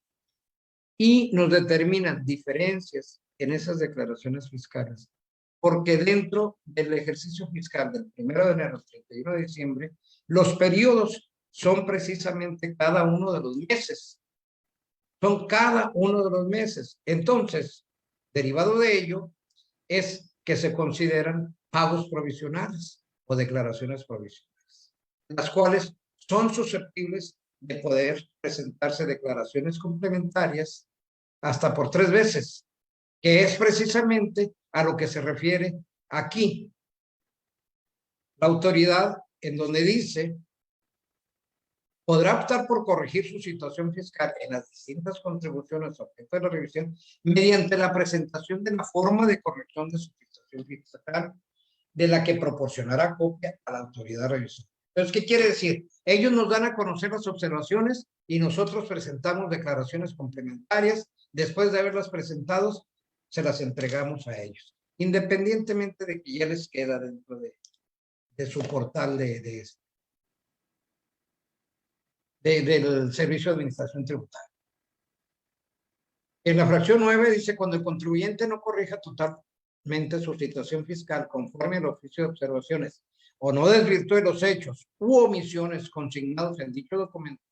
y nos determinan diferencias en esas declaraciones fiscales, porque dentro del ejercicio fiscal del 1 de enero al 31 de diciembre, los periodos son precisamente cada uno de los meses. Son cada uno de los meses. Entonces, derivado de ello, es que se consideran pagos provisionales o declaraciones provisionales, las cuales son susceptibles de poder presentarse declaraciones complementarias hasta por 3 veces, que es precisamente a lo que se refiere aquí. La autoridad, en donde dice, podrá optar por corregir su situación fiscal en las distintas contribuciones objeto de la revisión mediante la presentación de la forma de corrección de su situación fiscal, de la que proporcionará copia a la autoridad revisora. Entonces, ¿qué quiere decir? Ellos nos dan a conocer las observaciones y nosotros presentamos declaraciones complementarias después de haberlas presentado, se las entregamos a ellos, independientemente de que ya les queda dentro de su portal del Servicio de Administración Tributaria. En la fracción 9 dice, cuando el contribuyente no corrija totalmente su situación fiscal conforme al oficio de observaciones o no desvirtúe los hechos u omisiones consignados en dicho documento,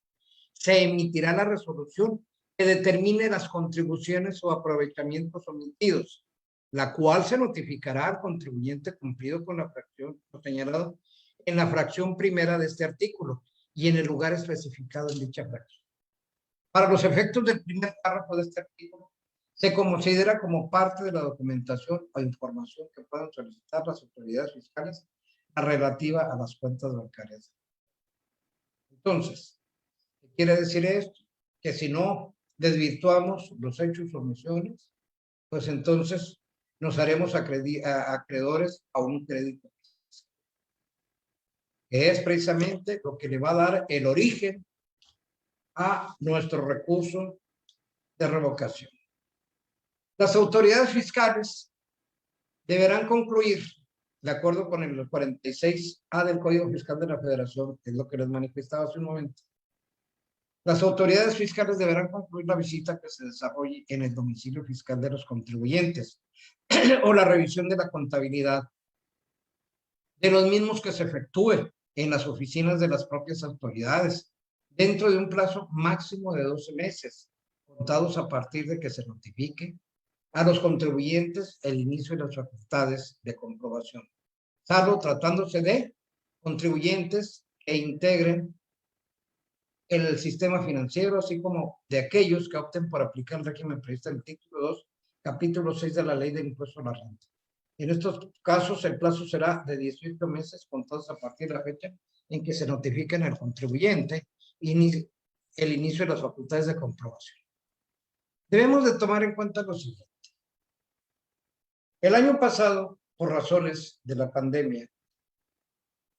se emitirá la resolución que determine las contribuciones o aprovechamientos omitidos, la cual se notificará al contribuyente cumplido con la fracción señalado en la fracción primera de este artículo y en el lugar especificado en dicha fracción. Para los efectos del primer párrafo de este artículo, se considera como parte de la documentación o información que puedan solicitar las autoridades fiscales relativa a las cuentas bancarias. Entonces, ¿qué quiere decir esto? Que si no desvirtuamos los hechos o omisiones, pues entonces nos haremos acreedores a un crédito, que es precisamente lo que le va a dar el origen a nuestro recurso de revocación. Las autoridades fiscales deberán concluir, de acuerdo con el 46A del Código Fiscal de la Federación, que es lo que les manifestaba hace un momento, las autoridades fiscales deberán concluir la visita que se desarrolle en el domicilio fiscal de los contribuyentes o la revisión de la contabilidad de los mismos que se efectúe en las oficinas de las propias autoridades, dentro de un plazo máximo de 12 meses, contados a partir de que se notifique a los contribuyentes el inicio de las facultades de comprobación, salvo tratándose de contribuyentes que integren el sistema financiero, así como de aquellos que opten por aplicar el régimen previsto en el título 2, capítulo 6 de la Ley del Impuesto a la Renta. En estos casos, el plazo será de 18 meses contados a partir de la fecha en que se notifiquen al contribuyente el inicio de las facultades de comprobación. Debemos de tomar en cuenta lo siguiente. El año pasado, por razones de la pandemia,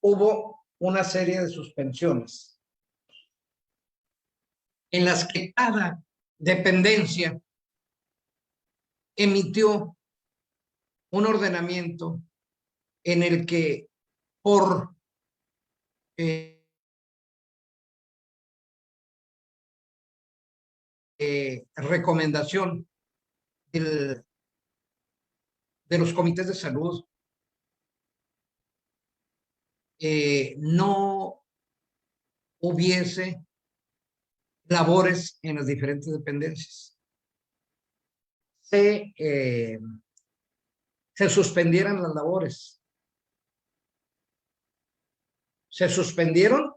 hubo una serie de suspensiones en las que cada dependencia emitió un ordenamiento en el que por recomendación de los comités de salud no hubiese labores en las diferentes dependencias. Se suspendieran las labores. Se suspendieron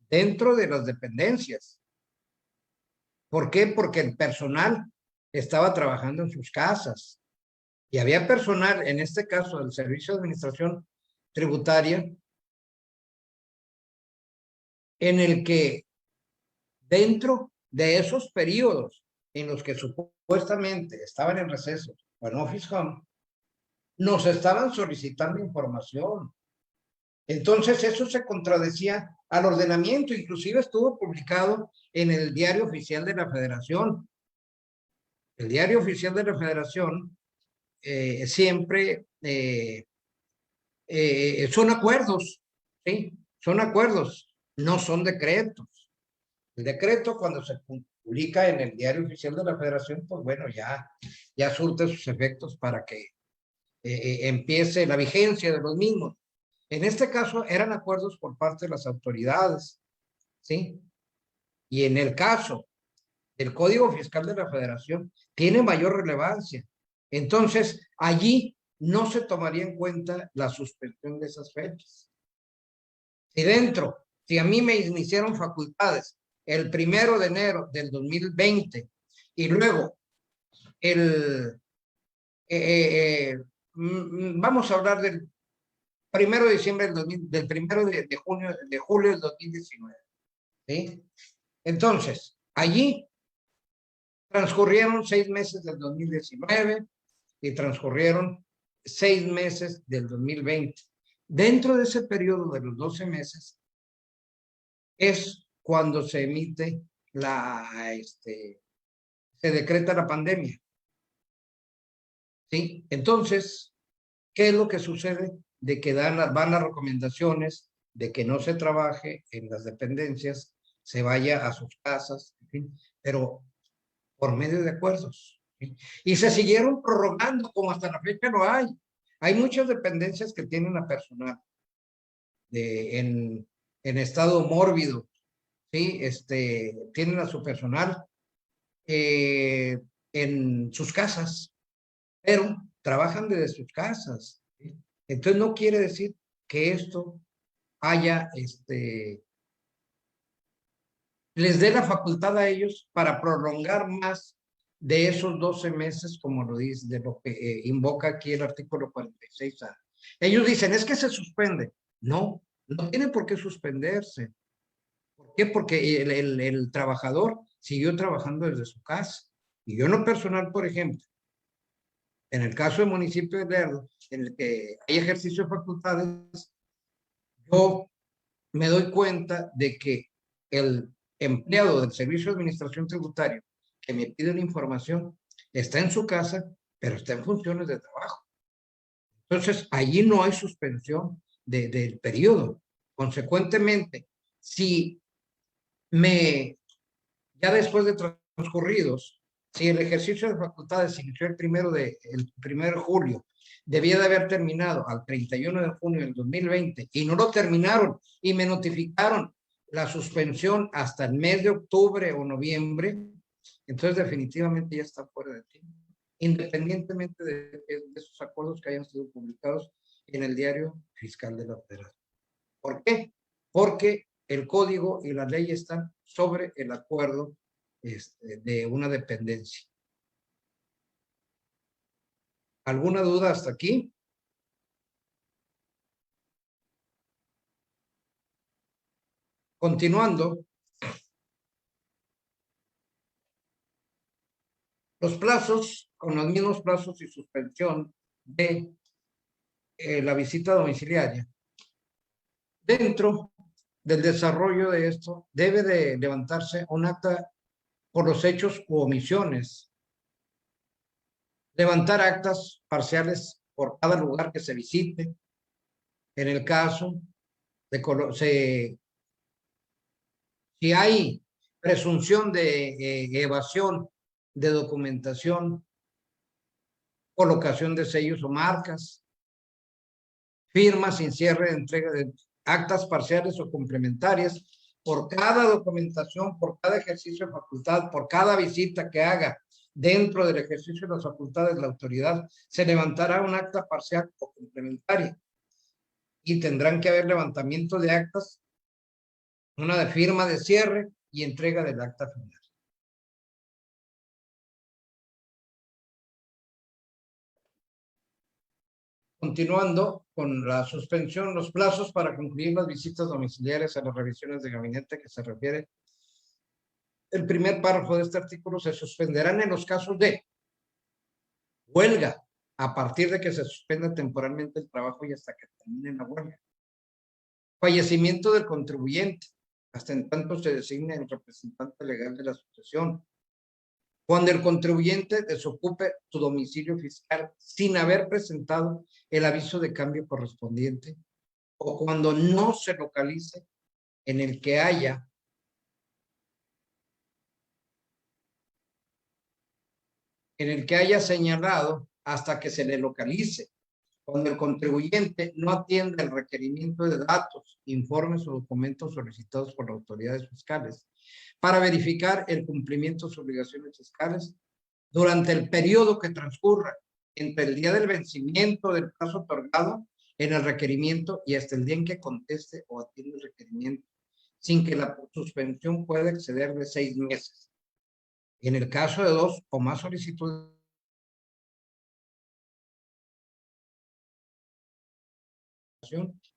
dentro de las dependencias. ¿Por qué? Porque el personal estaba trabajando en sus casas. Y había personal, en este caso del Servicio de Administración Tributaria, en el que dentro de esos periodos en los que supuestamente estaban en receso o en Office Home, nos estaban solicitando información. Entonces eso se contradecía al ordenamiento, inclusive estuvo publicado en el Diario Oficial de la Federación. El Diario Oficial de la Federación siempre son acuerdos, ¿sí? Son acuerdos, no son decretos. El decreto, cuando se publica en el Diario Oficial de la Federación, pues bueno, ya surte sus efectos para que empiece la vigencia de los mismos. En este caso, eran acuerdos por parte de las autoridades, ¿sí? Y en el caso del Código Fiscal de la Federación, tiene mayor relevancia. Entonces, allí no se tomaría en cuenta la suspensión de esas fechas. Si a mí me iniciaron facultades el 1 de enero del 2020 y luego vamos a hablar del 1 de diciembre del 1 de julio del 2019, ¿sí? Entonces, allí transcurrieron 6 meses del 2019 y transcurrieron 6 meses del 2020. Dentro de ese periodo de los 12 meses es cuando se emite se decreta la pandemia. ¿Sí? Entonces, ¿qué es lo que sucede? De que van las recomendaciones de que no se trabaje en las dependencias, se vaya a sus casas, en fin, pero por medio de acuerdos. ¿Sí? Y se siguieron prorrogando, como hasta la fecha lo hay. Hay muchas dependencias que tienen a personal en estado mórbido, ¿sí? Tienen a su personal en sus casas, pero trabajan desde sus casas. ¿Sí? Entonces no quiere decir que esto haya, les dé la facultad a ellos para prolongar más de esos 12 meses, como lo dice, de lo que invoca aquí el artículo 46A. Ellos dicen, es que se suspende. No, no tiene por qué suspenderse. ¿Por qué? Porque el trabajador siguió trabajando desde su casa. Y yo en lo personal, por ejemplo, en el caso del municipio de Lerdo, en el que hay ejercicio de facultades, yo me doy cuenta de que el empleado del Servicio de Administración Tributaria que me pide la información está en su casa, pero está en funciones de trabajo. Entonces, allí no hay suspensión del periodo. Consecuentemente, si ya después de transcurridos, si el ejercicio de facultades inició el 1 de julio, debía de haber terminado al 31 de junio del 2020 y no lo terminaron y me notificaron la suspensión hasta el mes de octubre o noviembre, entonces definitivamente ya está fuera de tiempo, independientemente de esos acuerdos que hayan sido publicados en el Diario Fiscal de la Federación. ¿Por qué? Porque el código y la ley están sobre el acuerdo de una dependencia. ¿Alguna duda hasta aquí? Continuando, los plazos, con los mismos plazos y suspensión de la visita domiciliaria. Dentro del desarrollo de esto, debe de levantarse un acta por los hechos u omisiones. Levantar actas parciales por cada lugar que se visite. En el caso de si hay presunción de evasión de documentación, colocación de sellos o marcas, firmas sin cierre de entrega de actas parciales o complementarias por cada documentación, por cada ejercicio de facultad, por cada visita que haga dentro del ejercicio de las facultades de la autoridad, se levantará un acta parcial o complementaria y tendrán que haber levantamiento de actas, una de firma de cierre y entrega del acta final. Continuando con la suspensión, los plazos para concluir las visitas domiciliares a las revisiones de gabinete que se refiere el primer párrafo de este artículo se suspenderán en los casos de huelga, a partir de que se suspenda temporalmente el trabajo y hasta que termine la huelga. Fallecimiento del contribuyente, hasta en tanto se designe el representante legal de la asociación. Cuando el contribuyente desocupe su domicilio fiscal sin haber presentado el aviso de cambio correspondiente, o cuando no se localice en el que haya señalado hasta que se le localice, cuando el contribuyente no atienda el requerimiento de datos, informes o documentos solicitados por las autoridades fiscales para verificar el cumplimiento de sus obligaciones fiscales durante el periodo que transcurra entre el día del vencimiento del plazo otorgado en el requerimiento y hasta el día en que conteste o atienda el requerimiento, sin que la suspensión pueda exceder de 6 meses. En el caso de 2 o más solicitudes,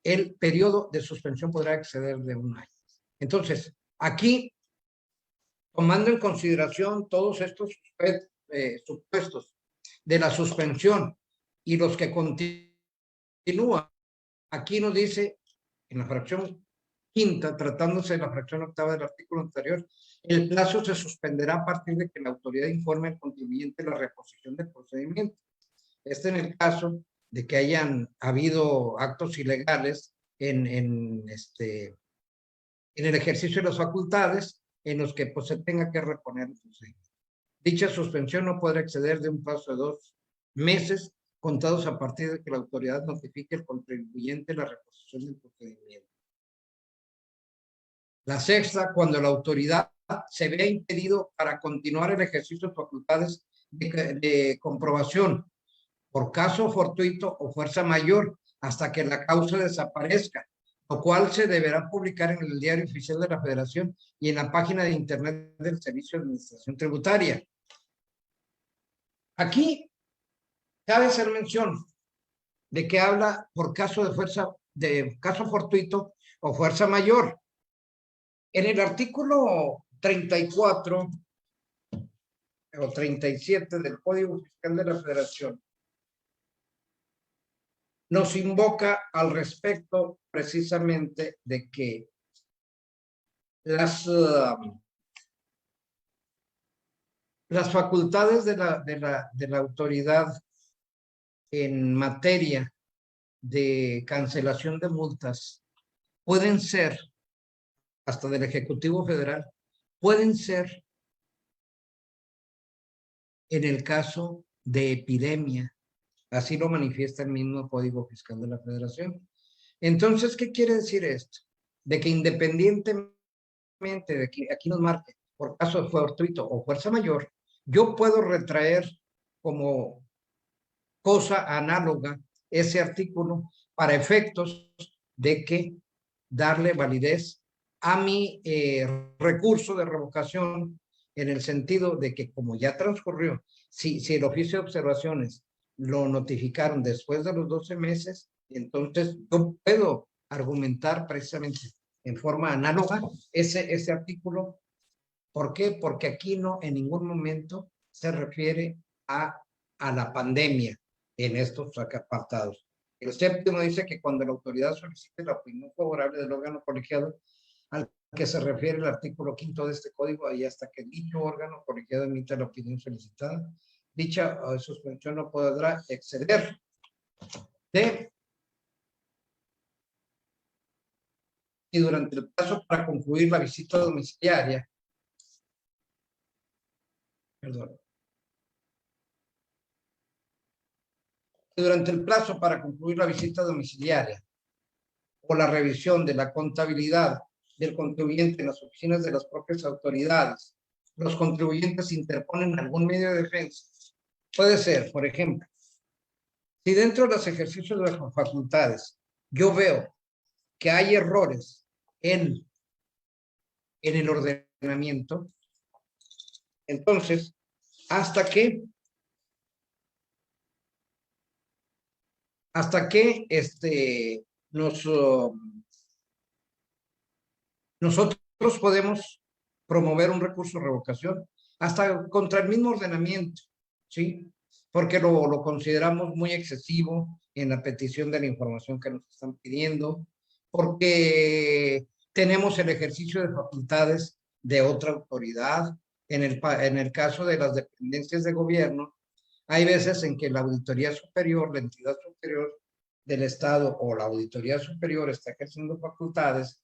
el periodo de suspensión podrá exceder de 1 año. Entonces, aquí, tomando en consideración todos estos supuestos de la suspensión y los que continúan, aquí nos dice en la fracción quinta, tratándose de la fracción octava del artículo anterior, El plazo se suspenderá a partir de que la autoridad informe al contribuyente la reposición del procedimiento. En el caso de que hayan habido actos ilegales en el ejercicio de las facultades en los que pues, se tenga que reponer el procedimiento. Dicha suspensión no podrá exceder de un plazo de 2 meses contados a partir de que la autoridad notifique al contribuyente la reposición del procedimiento. La sexta, cuando la autoridad se vea impedido para continuar el ejercicio de facultades de comprobación por caso fortuito o fuerza mayor hasta que la causa desaparezca, lo cual se deberá publicar en el Diario Oficial de la Federación y en la página de internet del Servicio de Administración Tributaria. Aquí cabe hacer mención de que habla por caso de caso fortuito o fuerza mayor. En el artículo 34 o 37 del Código Fiscal de la Federación nos invoca al respecto precisamente de que las facultades de la autoridad en materia de cancelación de multas pueden ser, hasta del Ejecutivo Federal, pueden ser en el caso de epidemia. Así lo manifiesta el mismo Código Fiscal de la Federación. Entonces, ¿qué quiere decir esto? De que independientemente de que aquí nos marque por caso fortuito o fuerza mayor, yo puedo retraer como cosa análoga ese artículo para efectos de que darle validez a mi recurso de revocación en el sentido de que como ya transcurrió, si el oficio de observaciones lo notificaron después de los 12 meses, entonces yo puedo argumentar precisamente en forma análoga ese artículo. ¿Por qué? Porque aquí no en ningún momento se refiere a la pandemia en estos apartados. El séptimo dice que cuando la autoridad solicite la opinión favorable del órgano colegiado al que se refiere el artículo 5 de este código, y hasta que dicho órgano colegiado emita la opinión solicitada, dicha suspensión no podrá exceder de, y durante el plazo para concluir la visita domiciliaria, perdón, durante el plazo para concluir la visita domiciliaria o la revisión de la contabilidad del contribuyente en las oficinas de las propias autoridades, los contribuyentes interponen algún medio de defensa. Puede ser, por ejemplo, si dentro de los ejercicios de las facultades yo veo que hay errores en el ordenamiento, entonces, hasta que nosotros podemos promover un recurso de revocación hasta contra el mismo ordenamiento, ¿sí? Porque lo consideramos muy excesivo en la petición de la información que nos están pidiendo, porque tenemos el ejercicio de facultades de otra autoridad. En el caso de las dependencias de gobierno, hay veces en que la auditoría superior, la entidad superior del Estado o la auditoría superior está ejerciendo facultades,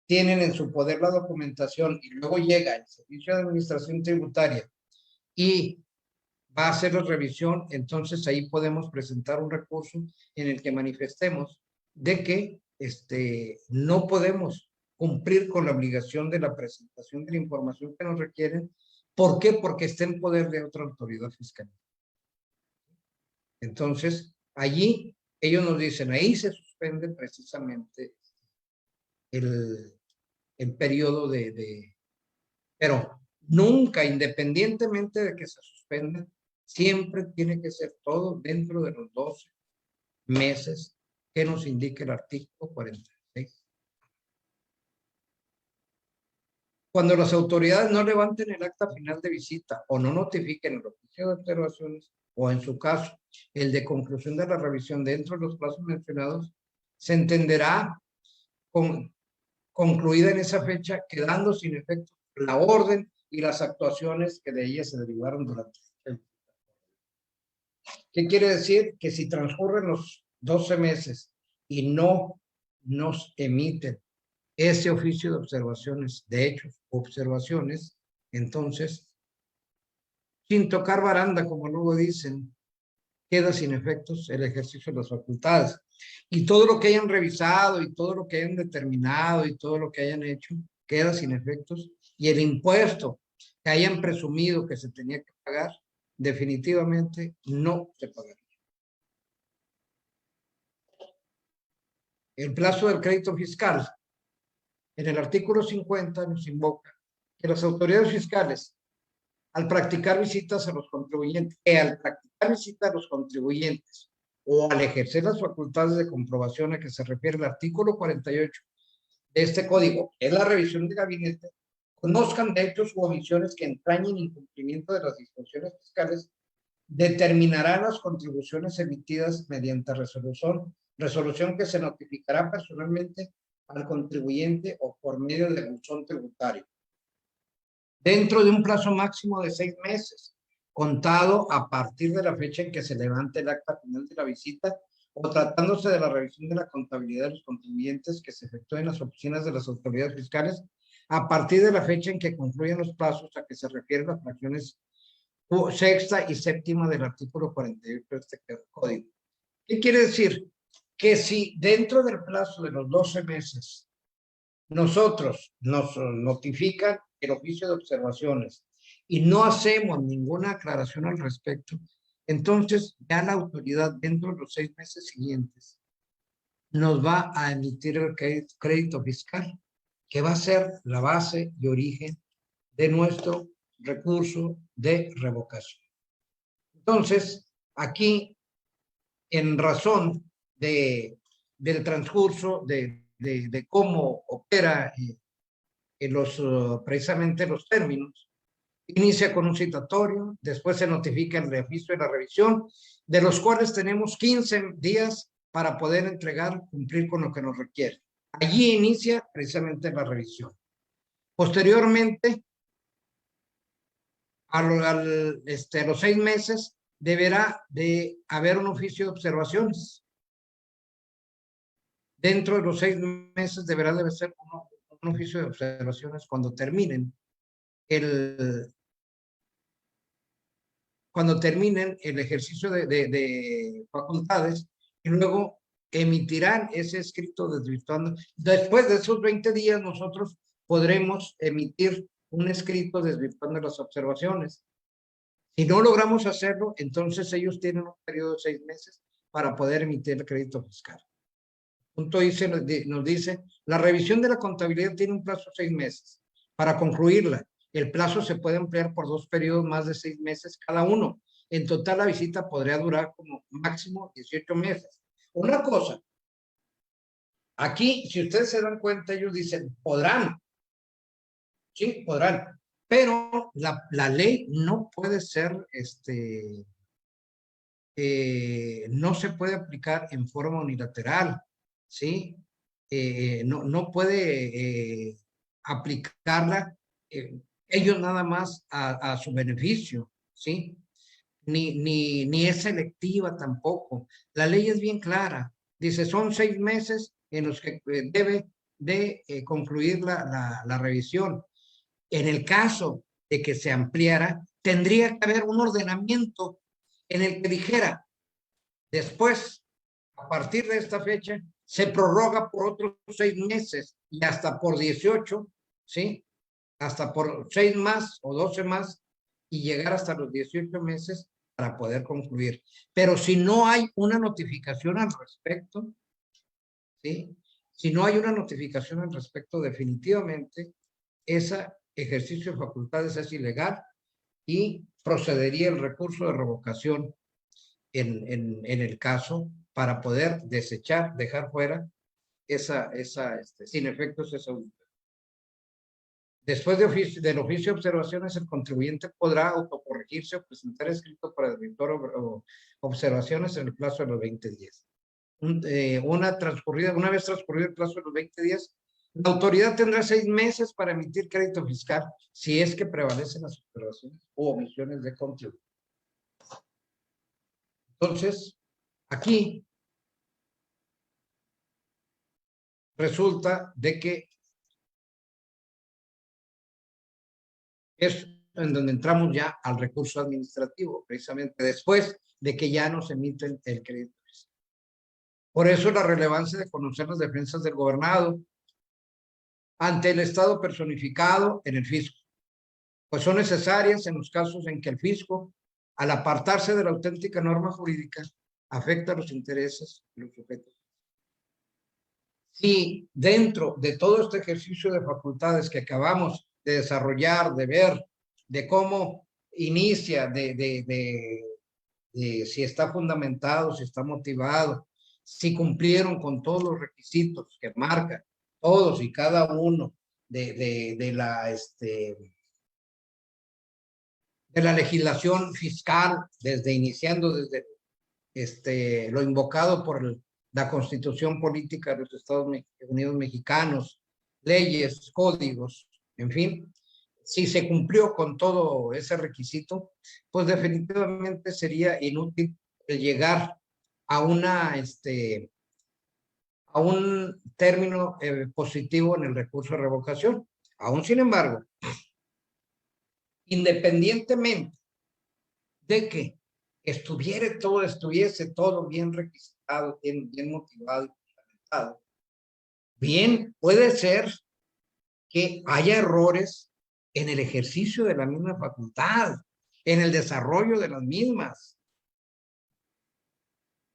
tienen en su poder la documentación y luego llega el Servicio de Administración Tributaria y va a hacer la revisión, entonces ahí podemos presentar un recurso en el que manifestemos de que no podemos cumplir con la obligación de la presentación de la información que nos requieren. ¿Por qué? Porque está en poder de otra autoridad fiscal. Entonces, allí ellos nos dicen, ahí se suspende precisamente el periodo pero nunca, independientemente de que se suspenda, siempre tiene que ser todo dentro de los 12 meses que nos indica el artículo 46. Cuando las autoridades no levanten el acta final de visita o no notifiquen el oficio de observaciones, o en su caso, el de conclusión de la revisión dentro de los plazos mencionados, se entenderá concluida en esa fecha, quedando sin efecto la orden y las actuaciones que de ella se derivaron durante el... ¿Qué quiere decir? Que si transcurren los 12 meses y no nos emiten ese oficio de observaciones, de hechos, observaciones, entonces, sin tocar baranda, como luego dicen, queda sin efectos el ejercicio de las facultades. Y todo lo que hayan revisado y todo lo que hayan determinado y todo lo que hayan hecho queda sin efectos. Y el impuesto que hayan presumido que se tenía que pagar, definitivamente no se pagará. El plazo del crédito fiscal. En el artículo 50 nos invoca que las autoridades fiscales, al practicar visitas a los contribuyentes, o al ejercer las facultades de comprobación a que se refiere el artículo 48 de este código, que es la revisión de gabinete, conozcan de hechos u omisiones que entrañen incumplimiento de las disposiciones fiscales, determinarán las contribuciones emitidas mediante resolución que se notificará personalmente al contribuyente o por medio del buzón tributario, dentro de un plazo máximo de 6 meses, contado a partir de la fecha en que se levante el acta final de la visita o tratándose de la revisión de la contabilidad de los contribuyentes que se efectúe en las oficinas de las autoridades fiscales, a partir de la fecha en que concluyan los plazos a que se refieren las fracciones sexta y séptima del artículo 48 de este código. ¿Qué quiere decir? Que si dentro del plazo de los 12 meses nosotros nos notifican el oficio de observaciones y no hacemos ninguna aclaración al respecto, entonces ya la autoridad dentro de los 6 meses siguientes nos va a emitir el crédito fiscal, que va a ser la base y origen de nuestro recurso de revocación. Entonces, aquí, en razón del transcurso de cómo opera precisamente los términos, inicia con un citatorio, después se notifica el registro de la revisión, de los cuales tenemos 15 días para poder entregar, cumplir con lo que nos requiere. Allí inicia precisamente la revisión. Posteriormente, a los 6 meses, deberá de haber un oficio de observaciones. Dentro de los 6 meses deberá de ser un oficio de observaciones cuando terminen el ejercicio de facultades, y luego emitirán ese escrito desvirtuando. Después de esos 20 días nosotros podremos emitir un escrito desvirtuando las observaciones. Si no logramos hacerlo, entonces ellos tienen un periodo de 6 meses para poder emitir el crédito fiscal. Punto dice, nos dice, la revisión de la contabilidad tiene un plazo de 6 meses. Para concluirla, el plazo se puede ampliar por 2 periodos más de 6 meses cada uno. En total, la visita podría durar como máximo 18 meses. Una cosa, aquí, si ustedes se dan cuenta, ellos dicen, podrán. Sí, podrán. Pero la ley no puede ser, no se puede aplicar en forma unilateral, ¿sí? No puede aplicarla ellos nada más a su beneficio, ¿sí? Ni es selectiva tampoco. La ley es bien clara. Dice, son 6 meses en los que debe de concluir la revisión. En el caso de que se ampliara, tendría que haber un ordenamiento en el que dijera, después, a partir de esta fecha, se prorroga por otros 6 meses y hasta por 18, ¿sí? Hasta por 6 más o 12 más y llegar hasta los 18 meses para poder concluir. Pero si no hay una notificación al respecto, ¿sí? Si no hay una notificación al respecto, definitivamente ese ejercicio de facultades es ilegal y procedería el recurso de revocación en el caso para poder desechar, dejar fuera sin efectos esa auditoría. Después del oficio de observaciones, el contribuyente podrá autocorregirse o presentar escrito para desvirtuar observaciones en el plazo de los 20 días. Una vez transcurrido el plazo de los 20 días, La autoridad tendrá 6 meses para emitir crédito fiscal si es que prevalecen las observaciones o omisiones de control. Entonces, aquí resulta de que es en donde entramos ya al recurso administrativo, precisamente después de que ya nos emiten el crédito fiscal. Por eso la relevancia de conocer las defensas del gobernado ante el Estado personificado en el fisco, pues son necesarias en los casos en que el fisco, al apartarse de la auténtica norma jurídica, afecta los intereses de los sujetos. Si dentro de todo este ejercicio de facultades que acabamos de desarrollar, de ver, de cómo inicia, de si está fundamentado, si está motivado, si cumplieron con todos los requisitos que marcan todos y cada uno de la legislación fiscal, iniciando desde lo invocado por la Constitución Política de los Estados Unidos Mexicanos, leyes, códigos, en fin, si se cumplió con todo ese requisito, pues definitivamente sería inútil llegar a a un término positivo en el recurso de revocación. Aún sin embargo, independientemente de que estuviese todo bien requisitado, bien motivado y fundamentado, bien puede ser que haya errores en el ejercicio de la misma facultad, en el desarrollo de las mismas.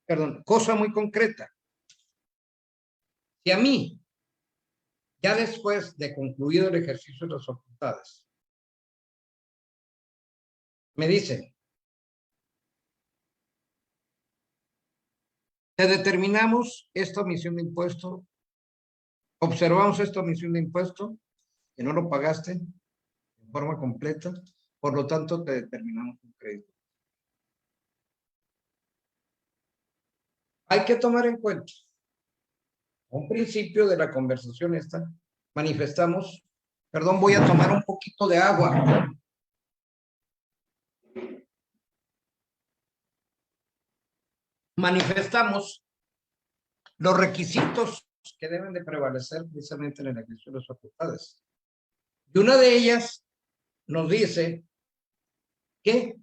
Perdón, cosa muy concreta. Si a mí, ya después de concluido el ejercicio de las facultades, me dicen, te determinamos esta omisión de impuesto, observamos esta omisión de impuesto, que no lo pagaste en forma completa, por lo tanto te determinamos un crédito. Hay que tomar en cuenta, un principio de la conversación esta, manifestamos, perdón, voy a tomar un poquito de agua. Manifestamos los requisitos que deben de prevalecer precisamente en el ejercicio de las facultades. Y una de ellas nos dice que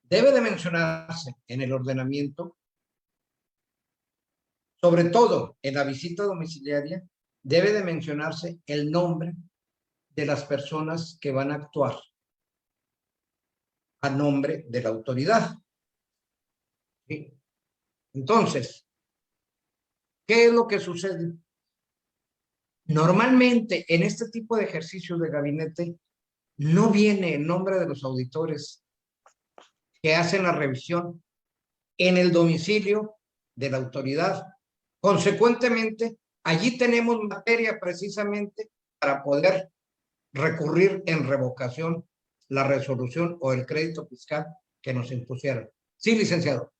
debe de mencionarse en el ordenamiento, sobre todo en la visita domiciliaria, debe de mencionarse el nombre de las personas que van a actuar a nombre de la autoridad. ¿Sí? Entonces, ¿qué es lo que sucede? Normalmente en este tipo de ejercicios de gabinete no viene el nombre de los auditores que hacen la revisión en el domicilio de la autoridad. Consecuentemente, allí tenemos materia precisamente para poder recurrir en revocación la resolución o el crédito fiscal que nos impusieron. Sí, licenciado.